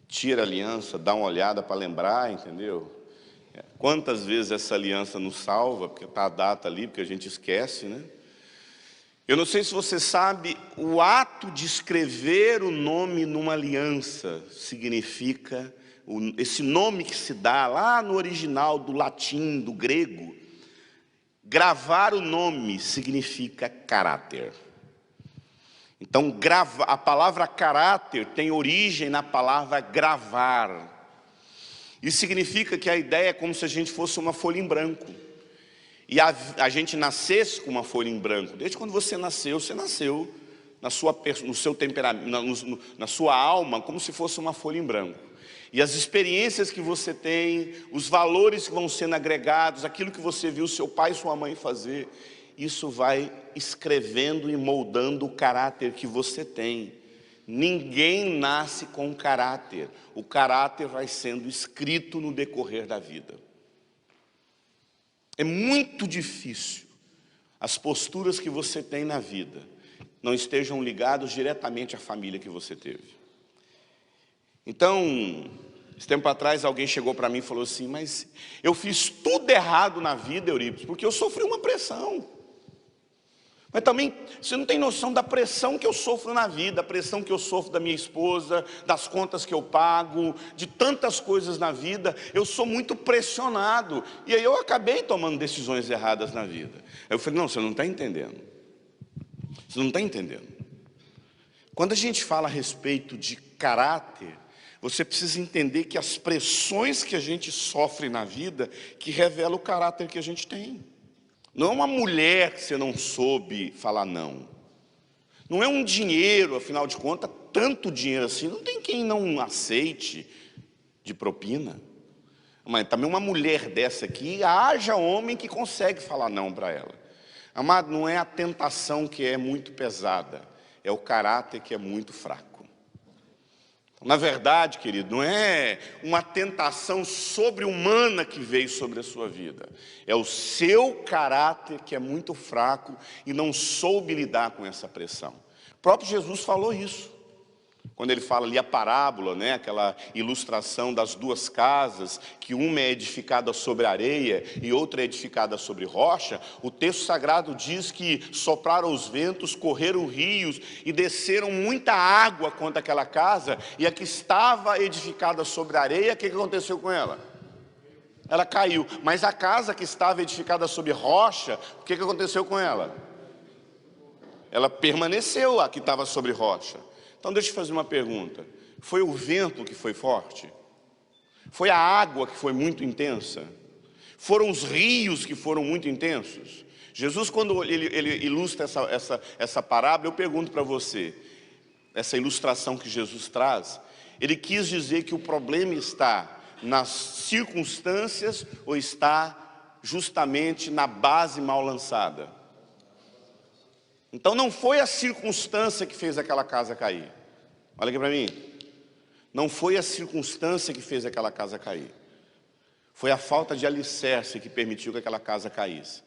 tira a aliança, dá uma olhada para lembrar, entendeu? Quantas vezes essa aliança nos salva, porque está a data ali, porque a gente esquece, Eu não sei se você sabe, o ato de escrever o nome numa aliança significa, esse nome que se dá lá no original do latim, do grego, gravar o nome significa caráter. Então, a palavra caráter tem origem na palavra gravar. Isso significa que a ideia é como se a gente fosse uma folha em branco. e a gente nascesse com uma folha em branco. Desde quando você nasceu no seu temperamento, na sua alma, como se fosse uma folha em branco. E as experiências que você tem, os valores que vão sendo agregados, aquilo que você viu seu pai e sua mãe fazer, isso vai escrevendo e moldando o caráter que você tem. Ninguém nasce com caráter. O caráter vai sendo escrito no decorrer da vida. É muito difícil as posturas que você tem na vida não estejam ligadas diretamente à família que você teve. Então, esse tempo atrás alguém chegou para mim e falou assim: mas eu fiz tudo errado na vida, Eurípides, porque eu sofri uma pressão. Mas também, você não tem noção da pressão que eu sofro na vida, a pressão que eu sofro da minha esposa, das contas que eu pago, de tantas coisas na vida. Eu sou muito pressionado. E aí eu acabei tomando decisões erradas na vida. Aí eu falei: não, você não está entendendo. Você não está entendendo. Quando a gente fala a respeito de caráter, você precisa entender que as pressões que a gente sofre na vida, que revela o caráter que a gente tem. Não é uma mulher que você não soube falar não. Não é um dinheiro, afinal de contas, tanto dinheiro assim, não tem quem não aceite de propina. Mas também uma mulher dessa aqui, haja homem que consegue falar não para ela. Amado, não é a tentação que é muito pesada, é o caráter que é muito fraco. Na verdade, querido, não é uma tentação sobre-humana que veio sobre a sua vida. É o seu caráter que é muito fraco e não soube lidar com essa pressão. O próprio Jesus falou isso. Quando ele fala ali a parábola, né, aquela ilustração das duas casas, que uma é edificada sobre areia e outra é edificada sobre rocha, o texto sagrado diz que sopraram os ventos, correram rios e desceram muita água contra aquela casa, e a que estava edificada sobre areia, o que aconteceu com ela? Ela caiu. Mas a casa que estava edificada sobre rocha, o que aconteceu com ela? Ela permaneceu, a que estava sobre rocha. Então deixa eu fazer uma pergunta: foi o vento que foi forte? Foi a água que foi muito intensa? Foram os rios que foram muito intensos? Jesus, quando ele ilustra essa parábola, eu pergunto para você, essa ilustração que Jesus traz, ele quis dizer que o problema está nas circunstâncias ou está justamente na base mal lançada? Então não foi a circunstância que fez aquela casa cair. Olha aqui para mim. Não foi a circunstância que fez aquela casa cair. Foi a falta de alicerce que permitiu que aquela casa caísse.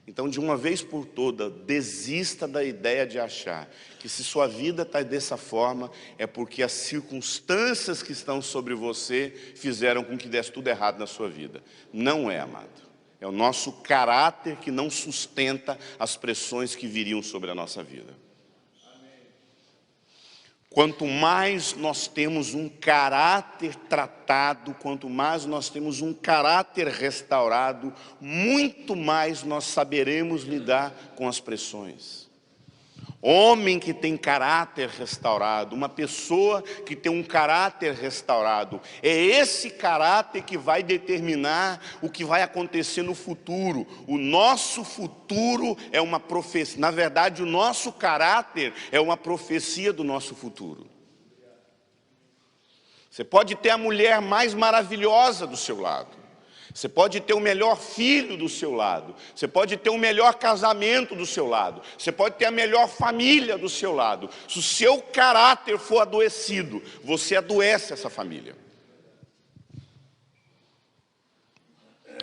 Então, de uma vez por todas, desista da ideia de achar que se sua vida está dessa forma, é porque as circunstâncias que estão sobre você fizeram com que desse tudo errado na sua vida. Não é, amado. É o nosso caráter que não sustenta as pressões que viriam sobre a nossa vida. Quanto mais nós temos um caráter tratado, quanto mais nós temos um caráter restaurado, muito mais nós saberemos lidar com as pressões. Homem que tem caráter restaurado, uma pessoa que tem um caráter restaurado, é esse caráter que vai determinar o que vai acontecer no futuro. O nosso futuro é uma profecia, na verdade o nosso caráter é uma profecia do nosso futuro. Você pode ter a mulher mais maravilhosa do seu lado, você pode ter o melhor filho do seu lado, você pode ter o melhor casamento do seu lado, você pode ter a melhor família do seu lado. Se o seu caráter for adoecido, você adoece essa família.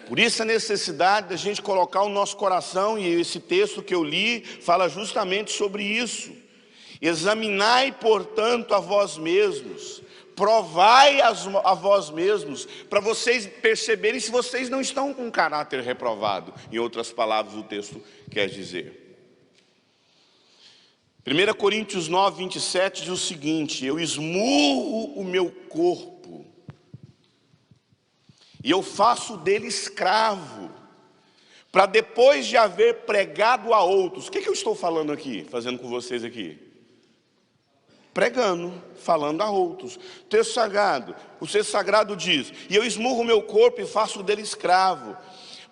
Por isso a necessidade da gente colocar o nosso coração, e esse texto que eu li fala justamente sobre isso. Examinai, portanto, a vós mesmos, provai a vós mesmos, para vocês perceberem se vocês não estão com caráter reprovado. Em outras palavras, o texto quer dizer. 1 Coríntios 9, 27 diz o seguinte: eu esmurro o meu corpo, e eu faço dele escravo, para depois de haver pregado a outros. O que eu estou falando aqui, fazendo com vocês aqui? Pregando, falando a outros. O texto sagrado diz: e eu esmurro o meu corpo e faço dele escravo,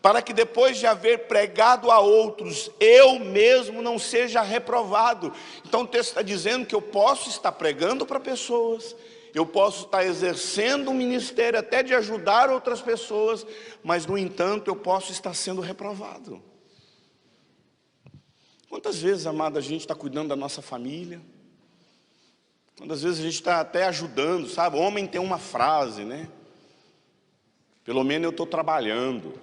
para que depois de haver pregado a outros, eu mesmo não seja reprovado. Então o texto está dizendo que eu posso estar pregando para pessoas, eu posso estar exercendo um ministério até de ajudar outras pessoas, mas no entanto eu posso estar sendo reprovado. Quantas vezes, amado, a gente está cuidando da nossa família? Quantas vezes a gente está até ajudando, sabe? O homem tem uma frase, né? Pelo menos eu estou trabalhando.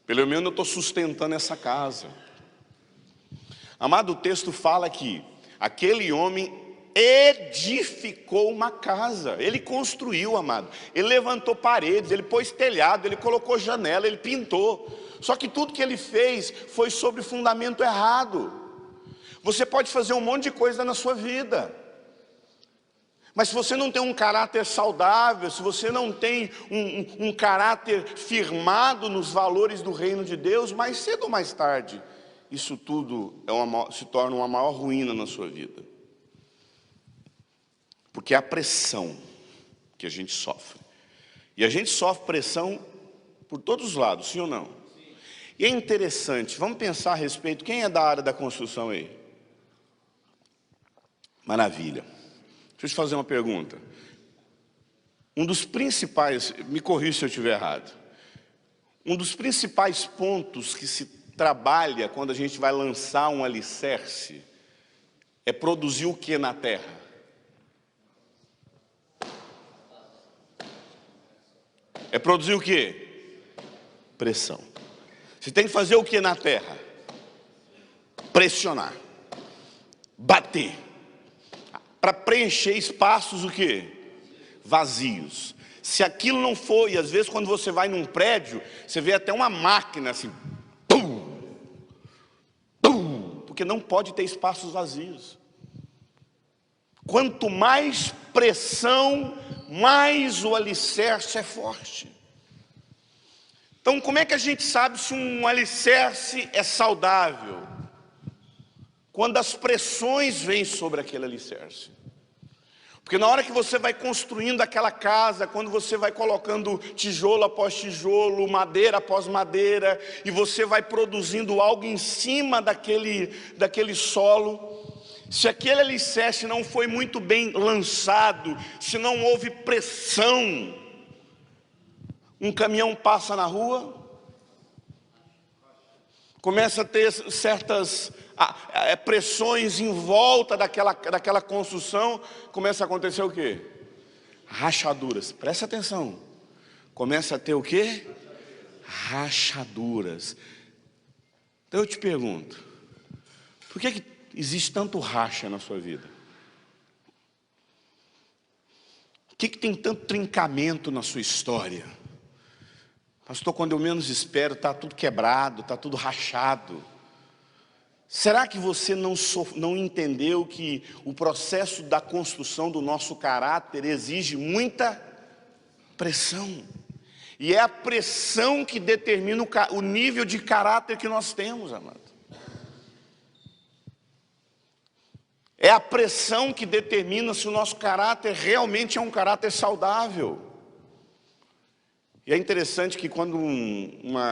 Pelo menos eu estou sustentando essa casa. Amado, o texto fala que aquele homem edificou uma casa. Ele construiu, amado. Ele levantou paredes, ele pôs telhado, ele colocou janela, ele pintou. Só que tudo que ele fez foi sobre fundamento errado. Você pode fazer um monte de coisa na sua vida, mas se você não tem um caráter saudável, se você não tem um caráter firmado nos valores do reino de Deus, mais cedo ou mais tarde, isso tudo se torna uma maior ruína na sua vida. Porque é a pressão que a gente sofre. E a gente sofre pressão por todos os lados, sim ou não? Sim. E é interessante, vamos pensar a respeito, quem é da área da construção aí? Maravilha. Deixa eu te fazer uma pergunta. Um dos principais, me corrija se eu estiver errado, um dos principais pontos que se trabalha quando a gente vai lançar um alicerce é produzir o que na terra? É produzir o que? Pressão. Você tem que fazer o que na terra? Pressionar. Bater. Para preencher espaços o quê? Vazios. Se aquilo não for, e às vezes quando você vai num prédio, você vê até uma máquina assim, pum, pum, porque não pode ter espaços vazios. Quanto mais pressão, mais o alicerce é forte. Então como é que a gente sabe se um alicerce é saudável? Quando as pressões vêm sobre aquele alicerce. Porque na hora que você vai construindo aquela casa, quando você vai colocando tijolo após tijolo, madeira após madeira, e você vai produzindo algo em cima daquele solo, se aquele alicerce não foi muito bem lançado, se não houve pressão, um caminhão passa na rua, começa a ter certas pressões em volta daquela construção, começa a acontecer o quê? Rachaduras. Presta atenção. Começa a ter o quê? Rachaduras. Então eu te pergunto, por que existe tanto racha na sua vida? O que tem tanto trincamento na sua história? Pastor, quando eu menos espero, está tudo quebrado, está tudo rachado. Será que você não entendeu que o processo da construção do nosso caráter exige muita pressão? E é a pressão que determina o nível de caráter que nós temos, amado. É a pressão que determina se o nosso caráter realmente é um caráter saudável. E é interessante que quando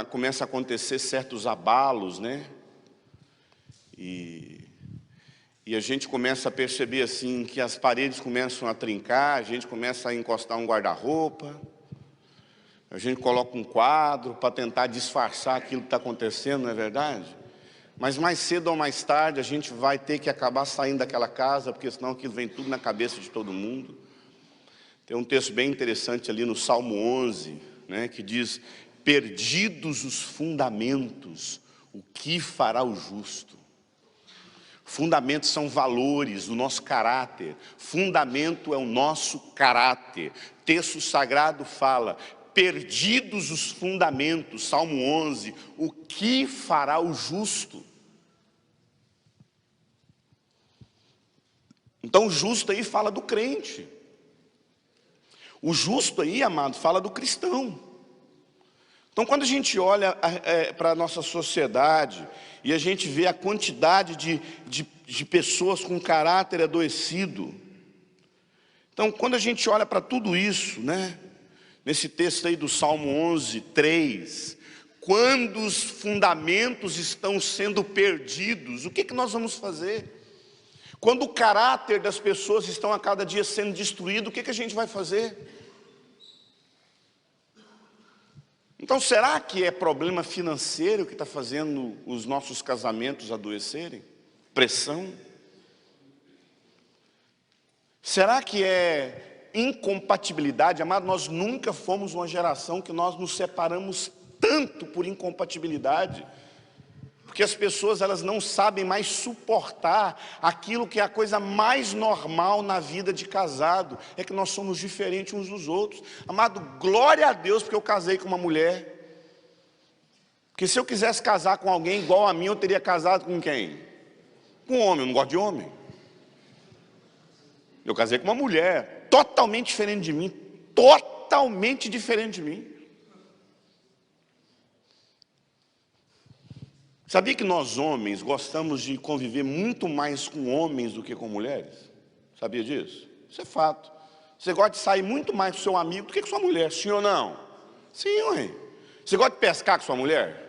começa a acontecer certos abalos, né? E a gente começa a perceber assim que as paredes começam a trincar, a gente começa a encostar um guarda-roupa, a gente coloca um quadro para tentar disfarçar aquilo que está acontecendo, não é verdade? Mas mais cedo ou mais tarde a gente vai ter que acabar saindo daquela casa, porque senão aquilo vem tudo na cabeça de todo mundo. Tem um texto bem interessante ali no Salmo 11, né, que diz: perdidos os fundamentos, o que fará o justo? Fundamentos são valores do nosso caráter. Fundamento é o nosso caráter. Texto sagrado fala: perdidos os fundamentos, Salmo 11, o que fará o justo? Então o justo aí fala do crente. O justo aí, amado, fala do cristão. Então quando a gente olha para a nossa sociedade e a gente vê a quantidade de pessoas com caráter adoecido, então quando a gente olha para tudo isso, né, nesse texto aí do Salmo 11, 3, quando os fundamentos estão sendo perdidos, o que nós vamos fazer? Quando o caráter das pessoas estão a cada dia sendo destruído, o que a gente vai fazer? Então, será que é problema financeiro que está fazendo os nossos casamentos adoecerem? Pressão? Será que é incompatibilidade? Amado, nós nunca fomos uma geração que nós nos separamos tanto por incompatibilidade. Porque as pessoas, elas não sabem mais suportar aquilo que é a coisa mais normal na vida de casado, é que nós somos diferentes uns dos outros. Amado, glória a Deus porque eu casei com uma mulher. Porque se eu quisesse casar com alguém igual a mim, eu teria casado com quem? Com um homem, eu não gosto de homem. Eu casei com uma mulher, totalmente diferente de mim, totalmente diferente de mim. Sabia que nós homens gostamos de conviver muito mais com homens do que com mulheres? Sabia disso? Isso é fato. Você gosta de sair muito mais com seu amigo do que com sua mulher, sim ou não? Sim, ué. Você gosta de pescar com sua mulher?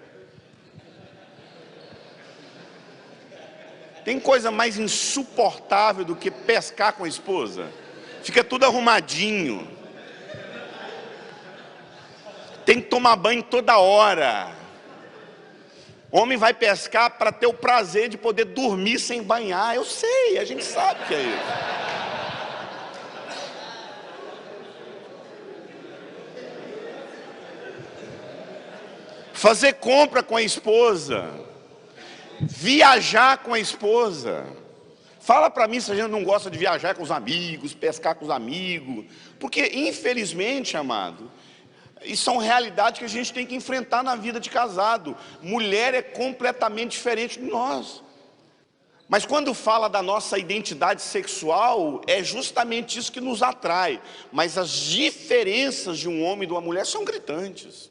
Tem coisa mais insuportável do que pescar com a esposa? Fica tudo arrumadinho. Tem que tomar banho toda hora. Homem vai pescar para ter o prazer de poder dormir sem banhar. Eu sei, a gente sabe que é isso. Fazer compra com a esposa. Viajar com a esposa. Fala para mim se a gente não gosta de viajar com os amigos, pescar com os amigos. Porque, infelizmente, amado, isso são realidades que a gente tem que enfrentar na vida de casado. Mulher é completamente diferente de nós. Mas quando fala da nossa identidade sexual, é justamente isso que nos atrai. Mas as diferenças de um homem e de uma mulher são gritantes.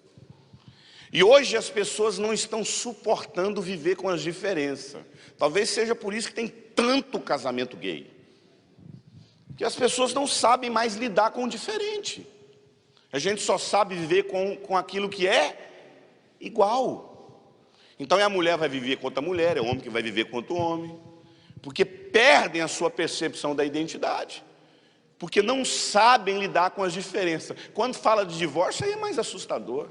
E hoje as pessoas não estão suportando viver com as diferenças. Talvez seja por isso que tem tanto casamento gay. Que as pessoas não sabem mais lidar com o diferente. A gente só sabe viver com aquilo que é igual. Então a mulher vai viver com outra mulher, é o homem que vai viver com outro homem. Porque perdem a sua percepção da identidade. Porque não sabem lidar com as diferenças. Quando fala de divórcio, aí é mais assustador.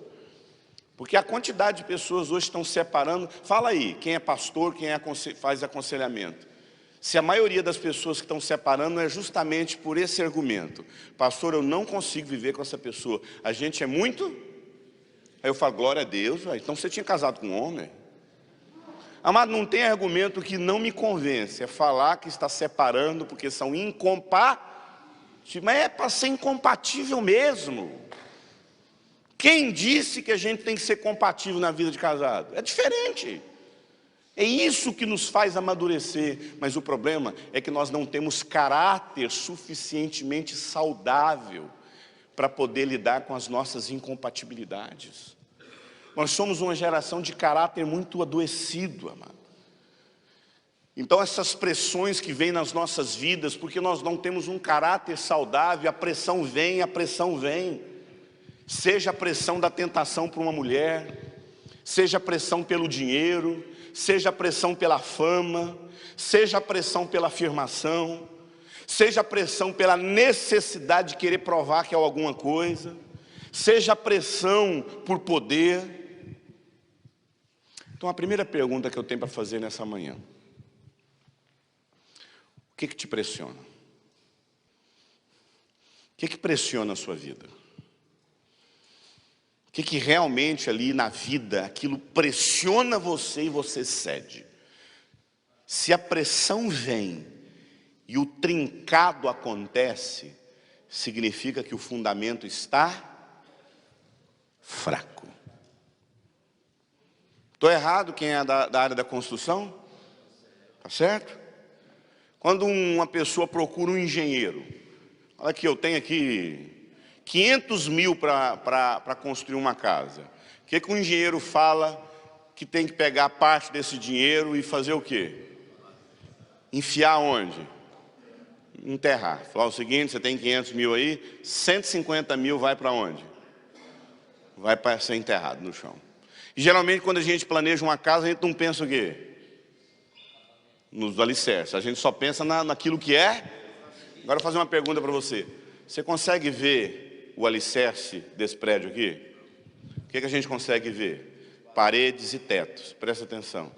Porque a quantidade de pessoas hoje estão separando. Fala aí, quem é pastor, quem faz aconselhamento. Se a maioria das pessoas que estão separando é justamente por esse argumento. Pastor, eu não consigo viver com essa pessoa. A gente é muito... Aí eu falo, glória a Deus, então você tinha casado com um homem. Amado, não tem argumento que não me convence. É falar que está separando porque são incompatíveis. Mas é para ser incompatível mesmo. Quem disse que a gente tem que ser compatível na vida de casado? É diferente. É isso que nos faz amadurecer. Mas o problema é que nós não temos caráter suficientemente saudável para poder lidar com as nossas incompatibilidades. Nós somos uma geração de caráter muito adoecido, amado. Então essas pressões que vêm nas nossas vidas, porque nós não temos um caráter saudável, a pressão vem, a pressão vem. Seja a pressão da tentação por uma mulher, seja a pressão pelo dinheiro, seja a pressão pela fama, seja a pressão pela afirmação, seja a pressão pela necessidade de querer provar que é alguma coisa, seja a pressão por poder. Então a primeira pergunta que eu tenho para fazer nessa manhã: o que te pressiona? O que pressiona a sua vida? O que realmente ali na vida, aquilo pressiona você e você cede? Se a pressão vem e o trincado acontece, significa que o fundamento está fraco. Estou errado quem é da área da construção? Está certo? Quando uma pessoa procura um engenheiro, olha aqui, eu tenho aqui 500 mil para construir uma casa. O que o engenheiro fala que tem que pegar parte desse dinheiro e fazer o quê? Enfiar onde? Enterrar. Falar o seguinte, você tem 500 mil aí, 150 mil vai para onde? Vai para ser enterrado no chão. E geralmente quando a gente planeja uma casa, a gente não pensa o quê? Nos alicerces. A gente só pensa naquilo que é. Agora eu vou fazer uma pergunta para você. Você consegue ver o alicerce desse prédio aqui? O que a gente consegue ver? Paredes e tetos. Presta atenção.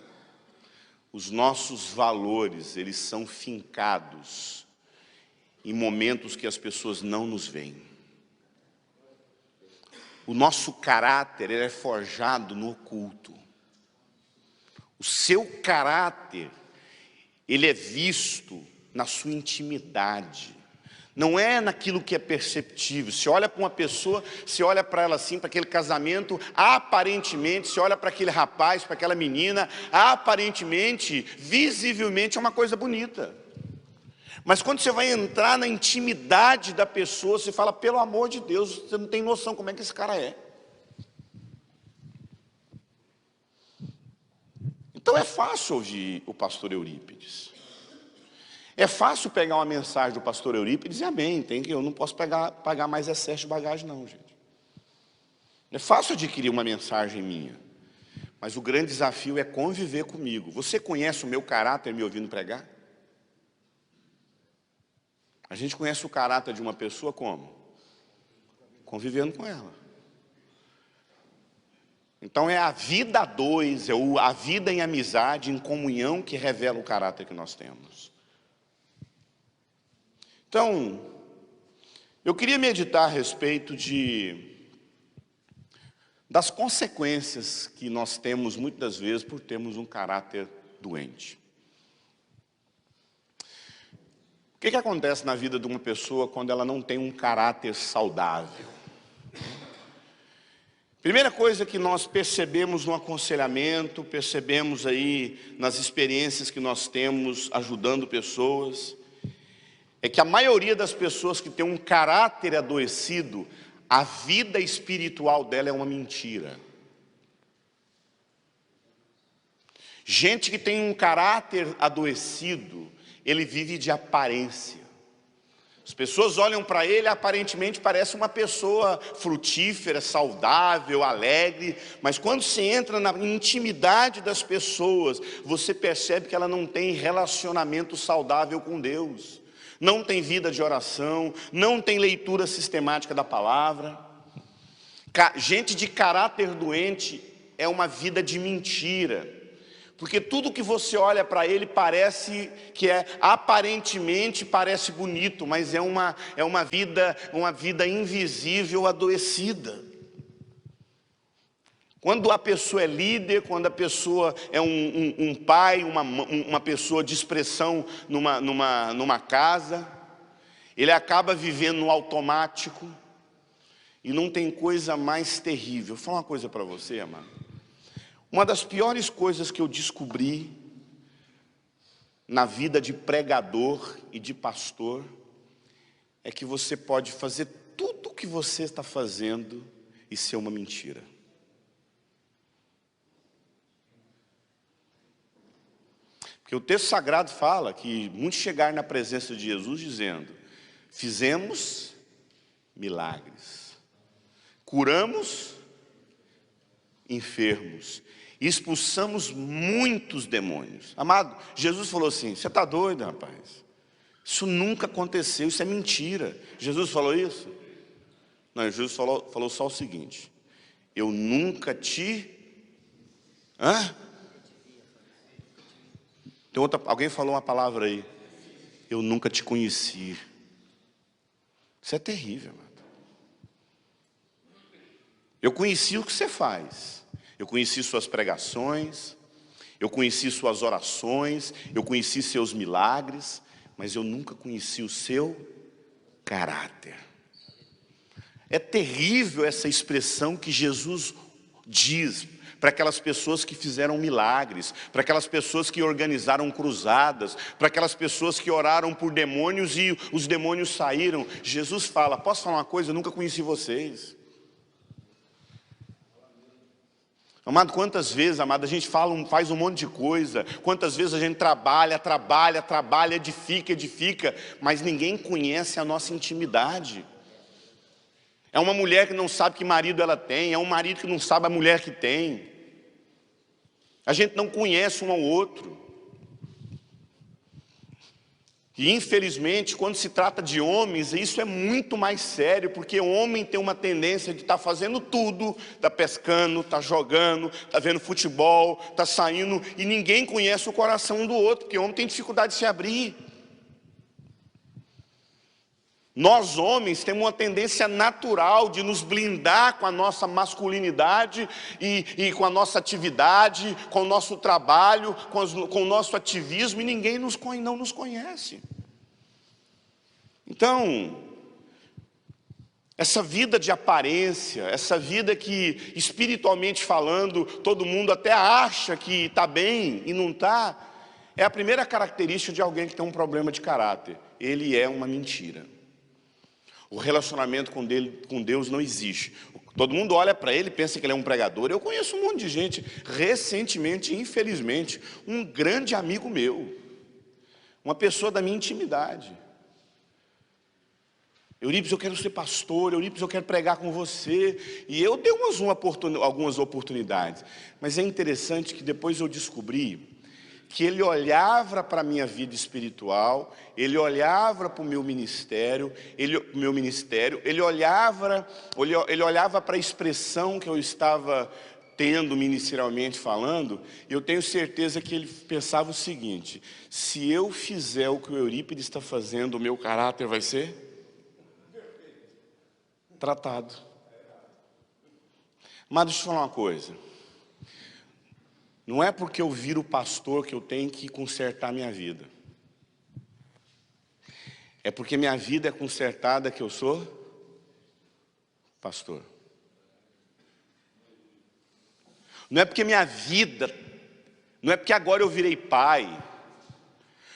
Os nossos valores, eles são fincados em momentos que as pessoas não nos veem. O nosso caráter, ele é forjado no oculto. O seu caráter, ele é visto na sua intimidade. Não é naquilo que é perceptível. Você olha para uma pessoa, você olha para ela assim, para aquele casamento, aparentemente, você olha para aquele rapaz, para aquela menina, aparentemente, visivelmente é uma coisa bonita. Mas quando você vai entrar na intimidade da pessoa, você fala, pelo amor de Deus, você não tem noção como é que esse cara é. Então é fácil ouvir o pastor Eurípides. É fácil pegar uma mensagem do pastor Eurípides e amém, eu não posso pagar mais excesso de bagagem não, gente. É fácil adquirir uma mensagem minha, mas o grande desafio é conviver comigo. Você conhece o meu caráter me ouvindo pregar? A gente conhece o caráter de uma pessoa como? Convivendo com ela. Então é a vida a dois, a vida em amizade, em comunhão que revela o caráter que nós temos. Então, eu queria meditar a respeito das consequências que nós temos muitas das vezes por termos um caráter doente. O que acontece na vida de uma pessoa quando ela não tem um caráter saudável? Primeira coisa que nós percebemos no aconselhamento, percebemos aí nas experiências que nós temos ajudando pessoas, é que a maioria das pessoas que tem um caráter adoecido, a vida espiritual dela é uma mentira. Gente que tem um caráter adoecido, ele vive de aparência. As pessoas olham para ele, aparentemente parece uma pessoa frutífera, saudável, alegre, mas quando você entra na intimidade das pessoas, você percebe que ela não tem relacionamento saudável com Deus. Não tem vida de oração, não tem leitura sistemática da palavra. Gente de caráter doente é uma vida de mentira. Porque tudo que você olha para ele parece que aparentemente parece bonito, mas é uma vida invisível, adoecida. Quando a pessoa é líder, quando a pessoa é um pai, uma pessoa de expressão numa casa, ele acaba vivendo no automático e não tem coisa mais terrível. Vou falar uma coisa para você, amado. Uma das piores coisas que eu descobri na vida de pregador e de pastor é que você pode fazer tudo o que você está fazendo e ser uma mentira. Porque o texto sagrado fala que muitos chegaram na presença de Jesus dizendo, fizemos milagres, curamos enfermos, expulsamos muitos demônios. Amado, Jesus falou assim, você está doido, rapaz? Isso nunca aconteceu, isso é mentira. Jesus falou isso? Não, Jesus falou só o seguinte, eu nunca te... Alguém falou uma palavra aí, eu nunca te conheci. Isso é terrível, amado. Eu conheci o que você faz. Eu conheci suas pregações, eu conheci suas orações, eu conheci seus milagres, mas eu nunca conheci o seu caráter. É terrível essa expressão que Jesus diz para aquelas pessoas que fizeram milagres, para aquelas pessoas que organizaram cruzadas, para aquelas pessoas que oraram por demônios e os demônios saíram. Jesus fala, posso falar uma coisa? Eu nunca conheci vocês. Amado, quantas vezes, amado, a gente faz um monte de coisa, quantas vezes a gente trabalha, edifica, mas ninguém conhece a nossa intimidade. É uma mulher que não sabe que marido ela tem, é um marido que não sabe a mulher que tem. A gente não conhece um ao outro. E infelizmente, quando se trata de homens, isso é muito mais sério, porque o homem tem uma tendência de estar fazendo tudo, está pescando, está jogando, está vendo futebol, está saindo, e ninguém conhece o coração um do outro, porque o homem tem dificuldade de se abrir. Nós homens temos uma tendência natural de nos blindar com a nossa masculinidade e com a nossa atividade, com o nosso trabalho, com o nosso ativismo, e ninguém não nos conhece. Então, essa vida de aparência, essa vida que, espiritualmente falando, todo mundo até acha que está bem e não está, é a primeira característica de alguém que tem um problema de caráter. Ele é uma mentira. O relacionamento com Deus não existe. Todo mundo olha para ele e pensa que ele é um pregador. Eu conheço um monte de gente, recentemente, infelizmente, um grande amigo meu, uma pessoa da minha intimidade. Eurípides, eu quero ser pastor, Eurípides, eu quero pregar com você. E eu dei algumas oportunidades. Mas é interessante que depois eu descobri que ele olhava para a minha vida espiritual, ele olhava para o meu ministério, ele olhava para a expressão que eu estava tendo ministerialmente falando, e eu tenho certeza que ele pensava o seguinte: se eu fizer o que o Eurípides está fazendo, o meu caráter vai ser tratado. Mas deixa eu falar uma coisa. Não é porque eu viro pastor que eu tenho que consertar minha vida. É porque minha vida é consertada que eu sou pastor. Não é porque minha vida, não é porque agora eu virei pai,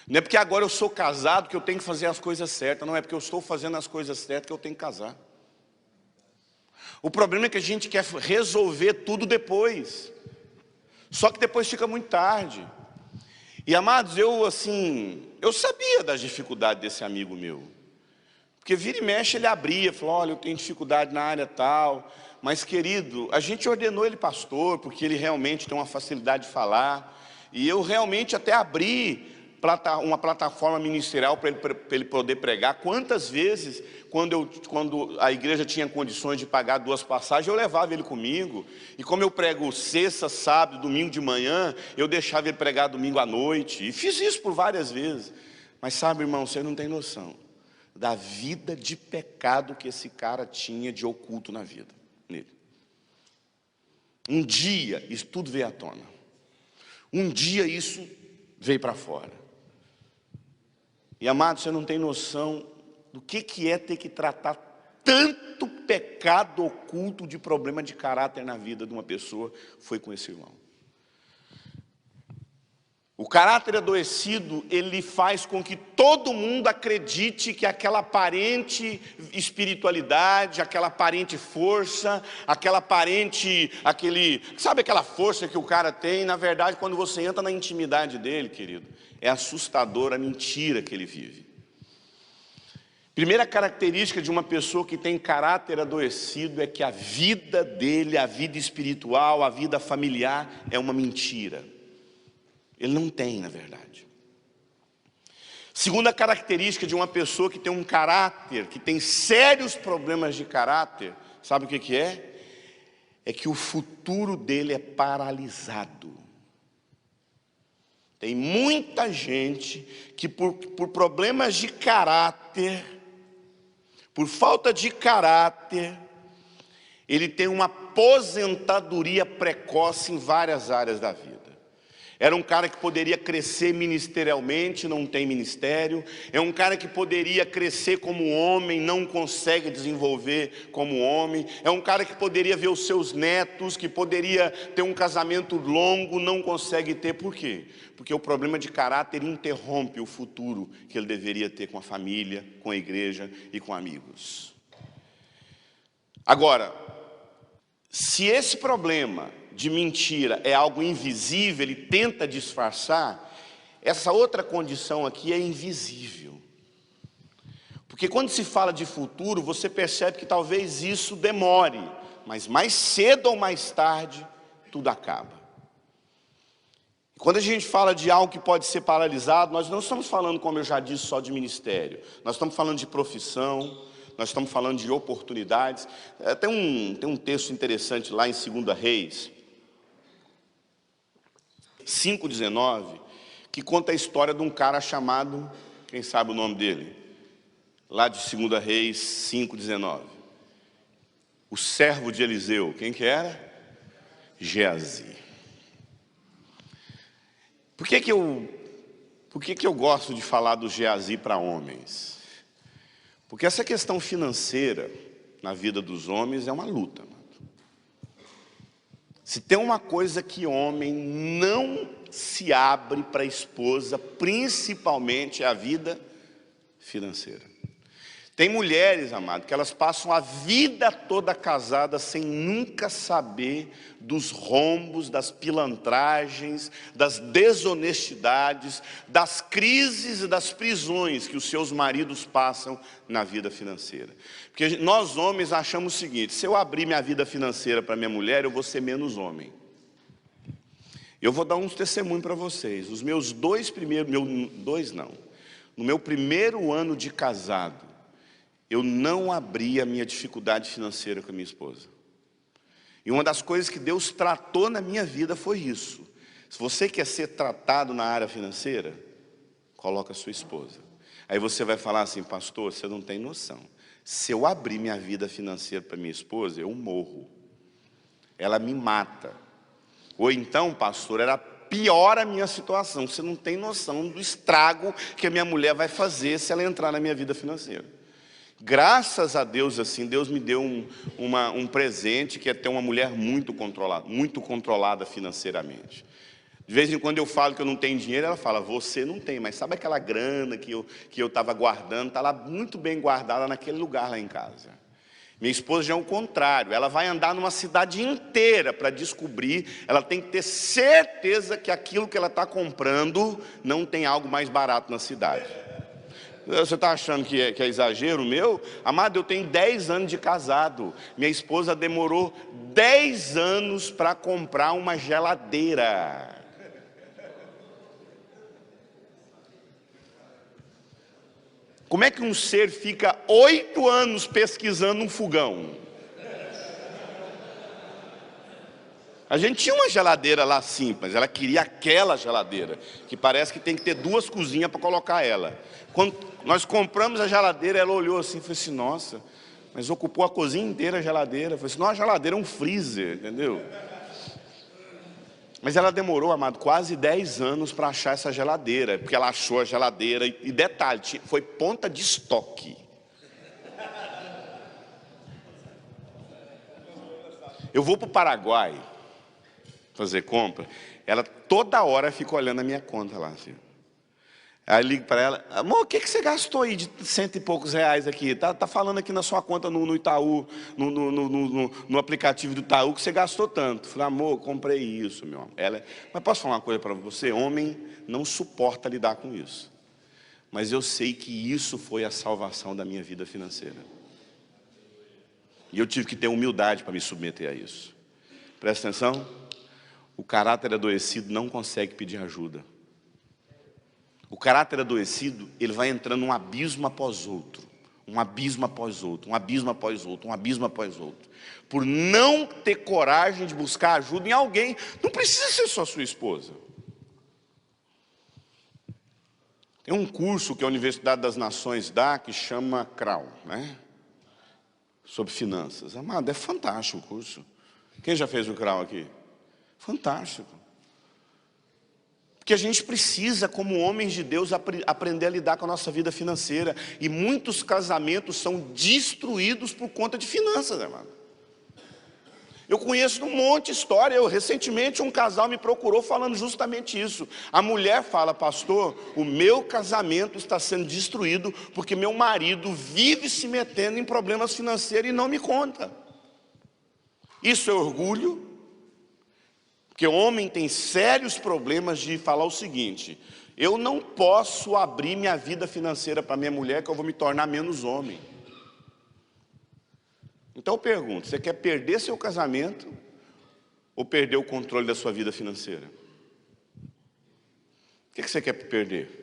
não é porque agora eu sou casado que eu tenho que fazer as coisas certas, não é porque eu estou fazendo as coisas certas que eu tenho que casar. O problema é que a gente quer resolver tudo depois. Só que depois fica muito tarde. E amados, eu sabia das dificuldades desse amigo meu. Porque vira e mexe ele abria, falou: olha, eu tenho dificuldade na área tal. Mas querido, a gente ordenou ele pastor, porque ele realmente tem uma facilidade de falar. E eu realmente até abri uma plataforma ministerial para ele poder pregar. Quantas vezes, quando a igreja tinha condições de pagar 2 passagens, eu levava ele comigo. E como eu prego sexta, sábado, domingo de manhã, eu deixava ele pregar domingo à noite. E fiz isso por várias vezes. Mas sabe, irmão, você não tem noção da vida de pecado que esse cara tinha de oculto na vida nele. Um dia isso tudo veio à tona. Um dia isso veio para fora. E amado, você não tem noção do que é ter que tratar tanto pecado oculto de problema de caráter na vida de uma pessoa. Foi com esse irmão. O caráter adoecido, ele faz com que todo mundo acredite que aquela aparente espiritualidade, aquela aparente força, sabe aquela força que o cara tem? Na verdade, quando você entra na intimidade dele, querido, é assustadora a mentira que ele vive. Primeira característica de uma pessoa que tem caráter adoecido é que a vida dele, a vida espiritual, a vida familiar é uma mentira. Ele não tem, na verdade. Segunda característica de uma pessoa que tem um caráter, que tem sérios problemas de caráter, sabe o que é? É que o futuro dele é paralisado. Tem muita gente que por problemas de caráter, por falta de caráter, ele tem uma aposentadoria precoce em várias áreas da vida. Era um cara que poderia crescer ministerialmente, não tem ministério. É um cara que poderia crescer como homem, não consegue desenvolver como homem. É um cara que poderia ver os seus netos, que poderia ter um casamento longo, não consegue ter. Por quê? Porque o problema de caráter interrompe o futuro que ele deveria ter com a família, com a igreja e com amigos. Agora, se esse problema de mentira é algo invisível, ele tenta disfarçar, essa outra condição aqui é invisível. Porque quando se fala de futuro, você percebe que talvez isso demore, mas mais cedo ou mais tarde, tudo acaba. Quando a gente fala de algo que pode ser paralisado, nós não estamos falando, como eu já disse, só de ministério. Nós estamos falando de profissão, nós estamos falando de oportunidades. Tem um texto interessante lá em 2 Reis 5,19, que conta a história de um cara chamado, quem sabe o nome dele? Lá de 2 Reis 5,19. O servo de Eliseu, quem que era? Geazi. Por que eu gosto de falar do Geazi para homens? Porque essa questão financeira na vida dos homens é uma luta. Se tem uma coisa que homem não se abre para a esposa, principalmente é a vida financeira. Tem mulheres, amado, que elas passam a vida toda casadas sem nunca saber dos rombos, das pilantragens, das desonestidades, das crises e das prisões que os seus maridos passam na vida financeira. Porque nós homens achamos o seguinte: se eu abrir minha vida financeira para minha mulher, eu vou ser menos homem. Eu vou dar uns testemunhos para vocês. Os meus no meu primeiro ano de casado, eu não abri a minha dificuldade financeira com a minha esposa. E uma das coisas que Deus tratou na minha vida foi isso. Se você quer ser tratado na área financeira, coloca a sua esposa. Aí você vai falar assim: pastor, você não tem noção. Se eu abrir minha vida financeira para minha esposa, eu morro. Ela me mata. Ou então, pastor, era pior a minha situação. Você não tem noção do estrago que a minha mulher vai fazer se ela entrar na minha vida financeira. Graças a Deus, assim, Deus me deu um presente, que é ter uma mulher muito controlada financeiramente. De vez em quando eu falo que eu não tenho dinheiro, ela fala: você não tem, mas sabe aquela grana que eu estava guardando, está lá muito bem guardada naquele lugar lá em casa. Minha esposa já é o contrário, ela vai andar numa cidade inteira para descobrir, ela tem que ter certeza que aquilo que ela está comprando não tem algo mais barato na cidade. Você está achando que é exagero meu? Amado, eu tenho 10 anos de casado. Minha esposa demorou 10 anos para comprar uma geladeira. Como é que um ser fica 8 anos pesquisando um fogão? A gente tinha uma geladeira lá simples, ela queria aquela geladeira, que parece que tem que ter 2 cozinhas para colocar ela. Quando nós compramos a geladeira, ela olhou assim e falou assim: nossa, mas ocupou a cozinha inteira a geladeira. Eu falei assim: não, a geladeira é um freezer, entendeu? Mas ela demorou, amado, quase 10 anos para achar essa geladeira, porque ela achou a geladeira, e detalhe, foi ponta de estoque. Eu vou para o Paraguai fazer compra, ela toda hora fica olhando a minha conta lá, assim. Aí eu ligo para ela: amor, o que você gastou aí de 100 e poucos reais aqui? Tá falando aqui na sua conta no Itaú, no aplicativo do Itaú, que você gastou tanto. Eu falei: amor, comprei isso, meu amor. Mas posso falar uma coisa para você? Homem não suporta lidar com isso. Mas eu sei que isso foi a salvação da minha vida financeira. E eu tive que ter humildade para me submeter a isso. Presta atenção. O caráter adoecido não consegue pedir ajuda. O caráter adoecido, ele vai entrando um abismo após outro, um abismo após outro, um abismo após outro, um abismo após outro. Por não ter coragem de buscar ajuda em alguém. Não precisa ser só sua esposa. Tem um curso que a Universidade das Nações dá, que chama CRAU, né? Sobre finanças. Amado, é fantástico o curso. Quem já fez o CRAU aqui? Fantástico. Porque a gente precisa, como homens de Deus, aprender a lidar com a nossa vida financeira. E muitos casamentos são destruídos por conta de finanças, irmão. Eu conheço um monte de história. Recentemente um casal me procurou falando justamente isso. A mulher fala: pastor, o meu casamento está sendo destruído porque meu marido vive se metendo em problemas financeiros e não me conta. Isso é orgulho. Porque o homem tem sérios problemas de falar o seguinte: eu não posso abrir minha vida financeira para minha mulher, que eu vou me tornar menos homem. Então eu pergunto: você quer perder seu casamento ou perder o controle da sua vida financeira? O que você quer perder?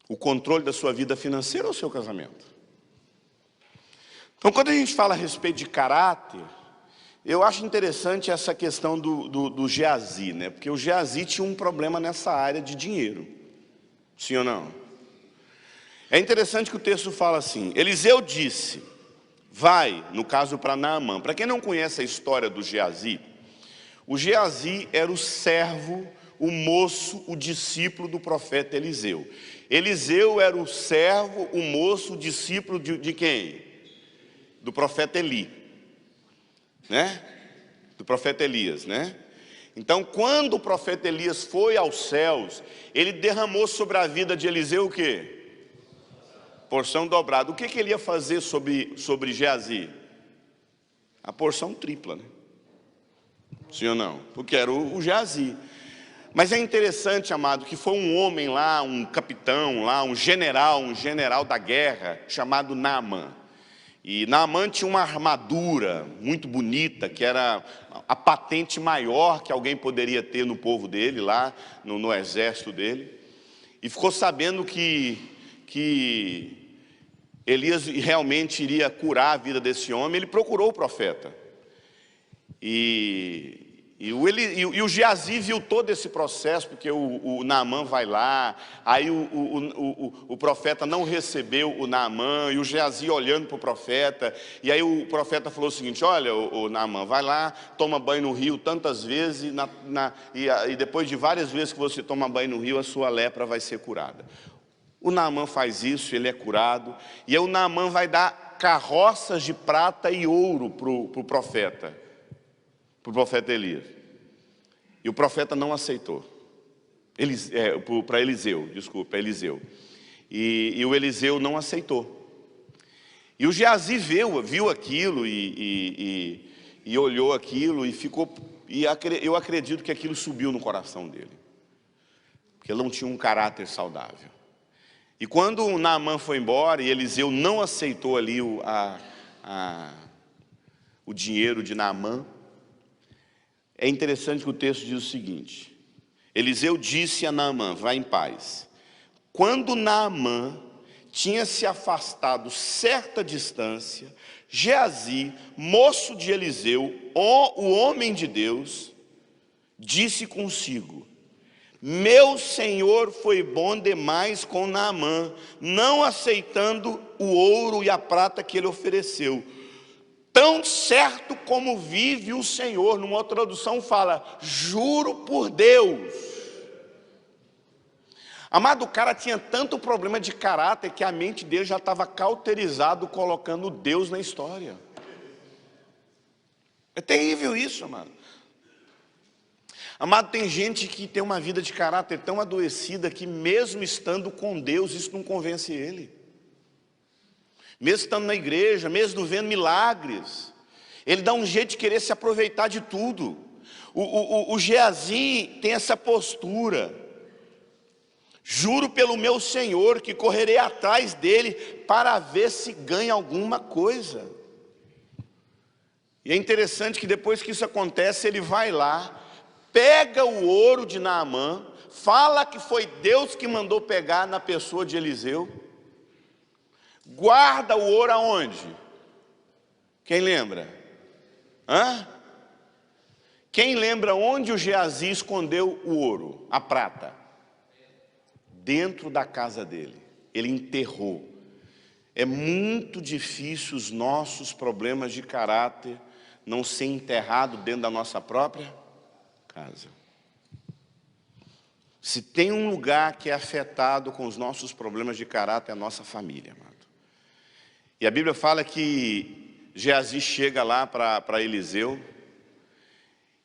O controle da sua vida financeira ou o seu casamento? Então, quando a gente fala a respeito de caráter, eu acho interessante essa questão do Geazi, né? Porque o Geazi tinha um problema nessa área de dinheiro. Sim ou não? É interessante que o texto fala assim: Eliseu disse, vai, no caso para Naamã. Para quem não conhece a história do Geazi, o Geazi era o servo, o moço, o discípulo do profeta Eliseu. Eliseu era o servo, o moço, o discípulo de quem? Do profeta Eli, né? Do profeta Elias, né? Então, quando o profeta Elias foi aos céus, ele derramou sobre a vida de Eliseu o quê? Porção dobrada. O que ele ia fazer sobre Geazi? A porção tripla, né? Sim ou não? Porque era o Geazi. Mas é interessante, amado, que foi um homem lá, um capitão lá, um general da guerra, chamado Naamã. E Naamã tinha uma armadura muito bonita, que era a patente maior que alguém poderia ter no povo dele, lá no exército dele. E ficou sabendo que Elias realmente iria curar a vida desse homem. Ele procurou o profeta. E o Geazi viu todo esse processo, porque o Naamã vai lá, aí o profeta não recebeu o Naamã, e o Geazi olhando para o profeta, e aí o profeta falou o seguinte: olha, o Naamã, vai lá, toma banho no rio tantas vezes, e depois de várias vezes que você toma banho no rio, a sua lepra vai ser curada. O Naamã faz isso, ele é curado, e aí o Naamã vai dar carroças de prata e ouro para o profeta Elias. E o profeta não aceitou. Para Eliseu, desculpa, Eliseu. E o Eliseu não aceitou. E o Geazi viu aquilo e olhou aquilo e ficou. Eu acredito que aquilo subiu no coração dele, porque ele não tinha um caráter saudável. E quando o Naamã foi embora e Eliseu não aceitou ali o dinheiro de Naamã, é interessante que o texto diz o seguinte: Eliseu disse a Naamã, vai em paz. Quando Naamã tinha se afastado certa distância, Geazi, moço de Eliseu, o homem de Deus, disse consigo: meu senhor foi bom demais com Naamã, não aceitando o ouro e a prata que ele ofereceu. Tão certo como vive o Senhor. Numa outra tradução fala, juro por Deus. Amado, o cara tinha tanto problema de caráter que a mente dele já estava cauterizado, colocando Deus na história. É terrível isso, amado. Amado, tem gente que tem uma vida de caráter tão adoecida que mesmo estando com Deus, isso não convence ele. Mesmo estando na igreja, mesmo vendo milagres, ele dá um jeito de querer se aproveitar de tudo. O Geazi tem essa postura: juro pelo meu Senhor que correrei atrás dele para ver se ganha alguma coisa. E é interessante que depois que isso acontece, ele vai lá, pega o ouro de Naamã, fala que foi Deus que mandou pegar na pessoa de Eliseu, guarda o ouro aonde? Quem lembra? Quem lembra onde o Geazi escondeu o ouro, a prata? Dentro da casa dele. Ele enterrou. É muito difícil os nossos problemas de caráter não ser enterrado dentro da nossa própria casa. Se tem um lugar que é afetado com os nossos problemas de caráter, é a nossa família, amado. E a Bíblia fala que Geazi chega lá para Eliseu,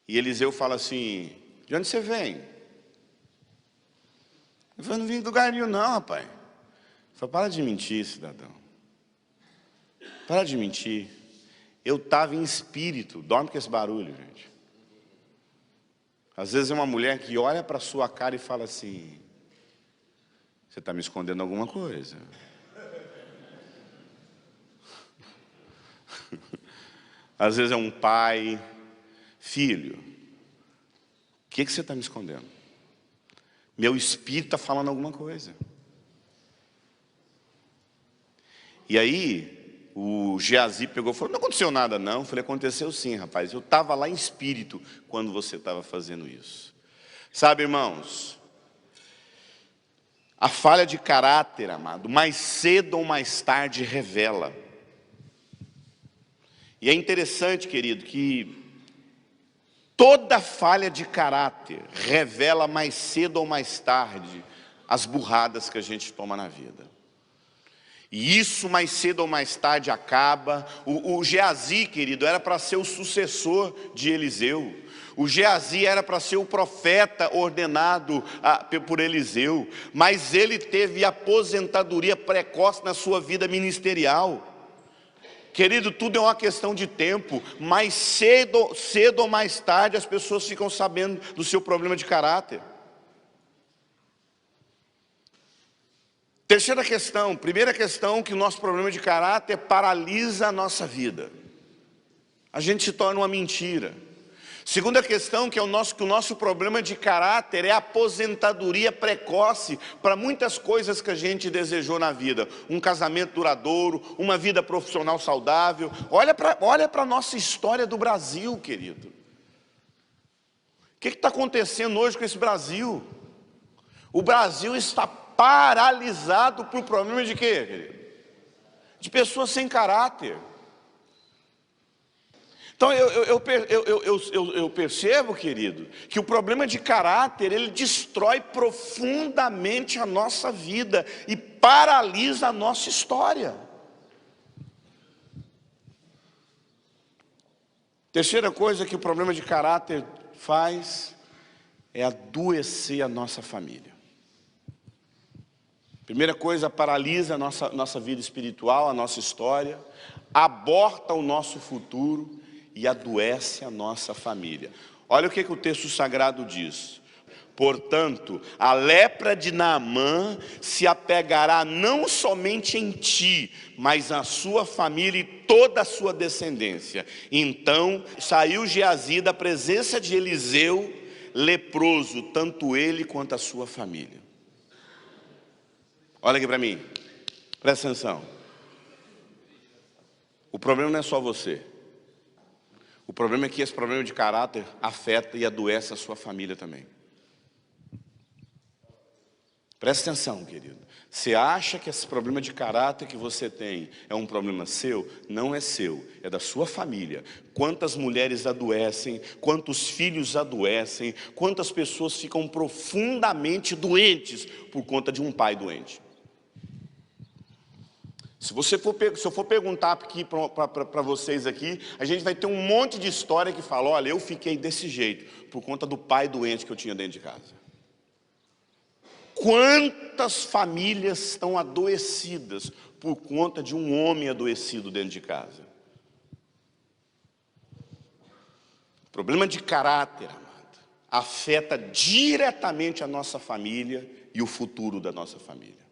e Eliseu fala assim: de onde você vem? Ele falou: não vim do lugar nenhum não, rapaz. Ele falou: para de mentir, cidadão. Para de mentir. Eu estava em espírito. Dorme com esse barulho, gente. Às vezes é uma mulher que olha para a sua cara e fala assim: você está me escondendo alguma coisa. Às vezes é um pai: filho, o que você está me escondendo? Meu espírito está falando alguma coisa. E aí, o Geazi pegou e falou, não aconteceu nada não. Eu falei, aconteceu sim, rapaz. Eu estava lá em espírito quando você estava fazendo isso. Sabe, irmãos, a falha de caráter, amado, mais cedo ou mais tarde revela. E é interessante, querido, que toda falha de caráter revela mais cedo ou mais tarde as burradas que a gente toma na vida. E isso mais cedo ou mais tarde acaba. O Geazi, querido, era para ser o sucessor de Eliseu. O Geazi era para ser o profeta ordenado por Eliseu. Mas ele teve aposentadoria precoce na sua vida ministerial. Querido, tudo é uma questão de tempo. Mais cedo ou mais tarde as pessoas ficam sabendo do seu problema de caráter. Terceira questão, primeira questão, que o nosso problema de caráter paralisa a nossa vida. A gente se torna uma mentira. Segunda questão, que o nosso problema de caráter é a aposentadoria precoce para muitas coisas que a gente desejou na vida. Um casamento duradouro, uma vida profissional saudável. Olha para a nossa história do Brasil, querido. O que está acontecendo hoje com esse Brasil? O Brasil está paralisado por problema de quê, querido? De pessoas sem caráter. Então eu percebo, querido, que o problema de caráter, ele destrói profundamente a nossa vida e paralisa a nossa história. Terceira coisa que o problema de caráter faz é adoecer a nossa família. Primeira coisa, paralisa a nossa vida espiritual, a nossa história, aborta o nosso futuro e adoece a nossa família. Olha o que o texto sagrado diz. Portanto, a lepra de Naamã se apegará não somente em ti, mas na sua família e toda a sua descendência. Então saiu Geazi da presença de Eliseu, leproso, tanto ele quanto a sua família. Olha aqui para mim, presta atenção. O problema não é só você. O problema é que esse problema de caráter afeta e adoece a sua família também. Presta atenção, querido. Você acha que esse problema de caráter que você tem é um problema seu? Não é seu, é da sua família. Quantas mulheres adoecem, quantos filhos adoecem, quantas pessoas ficam profundamente doentes por conta de um pai doente. Se eu for perguntar aqui para vocês aqui, a gente vai ter um monte de história que fala, olha, eu fiquei desse jeito por conta do pai doente que eu tinha dentro de casa. Quantas famílias estão adoecidas por conta de um homem adoecido dentro de casa? O problema de caráter, amado, afeta diretamente a nossa família e o futuro da nossa família.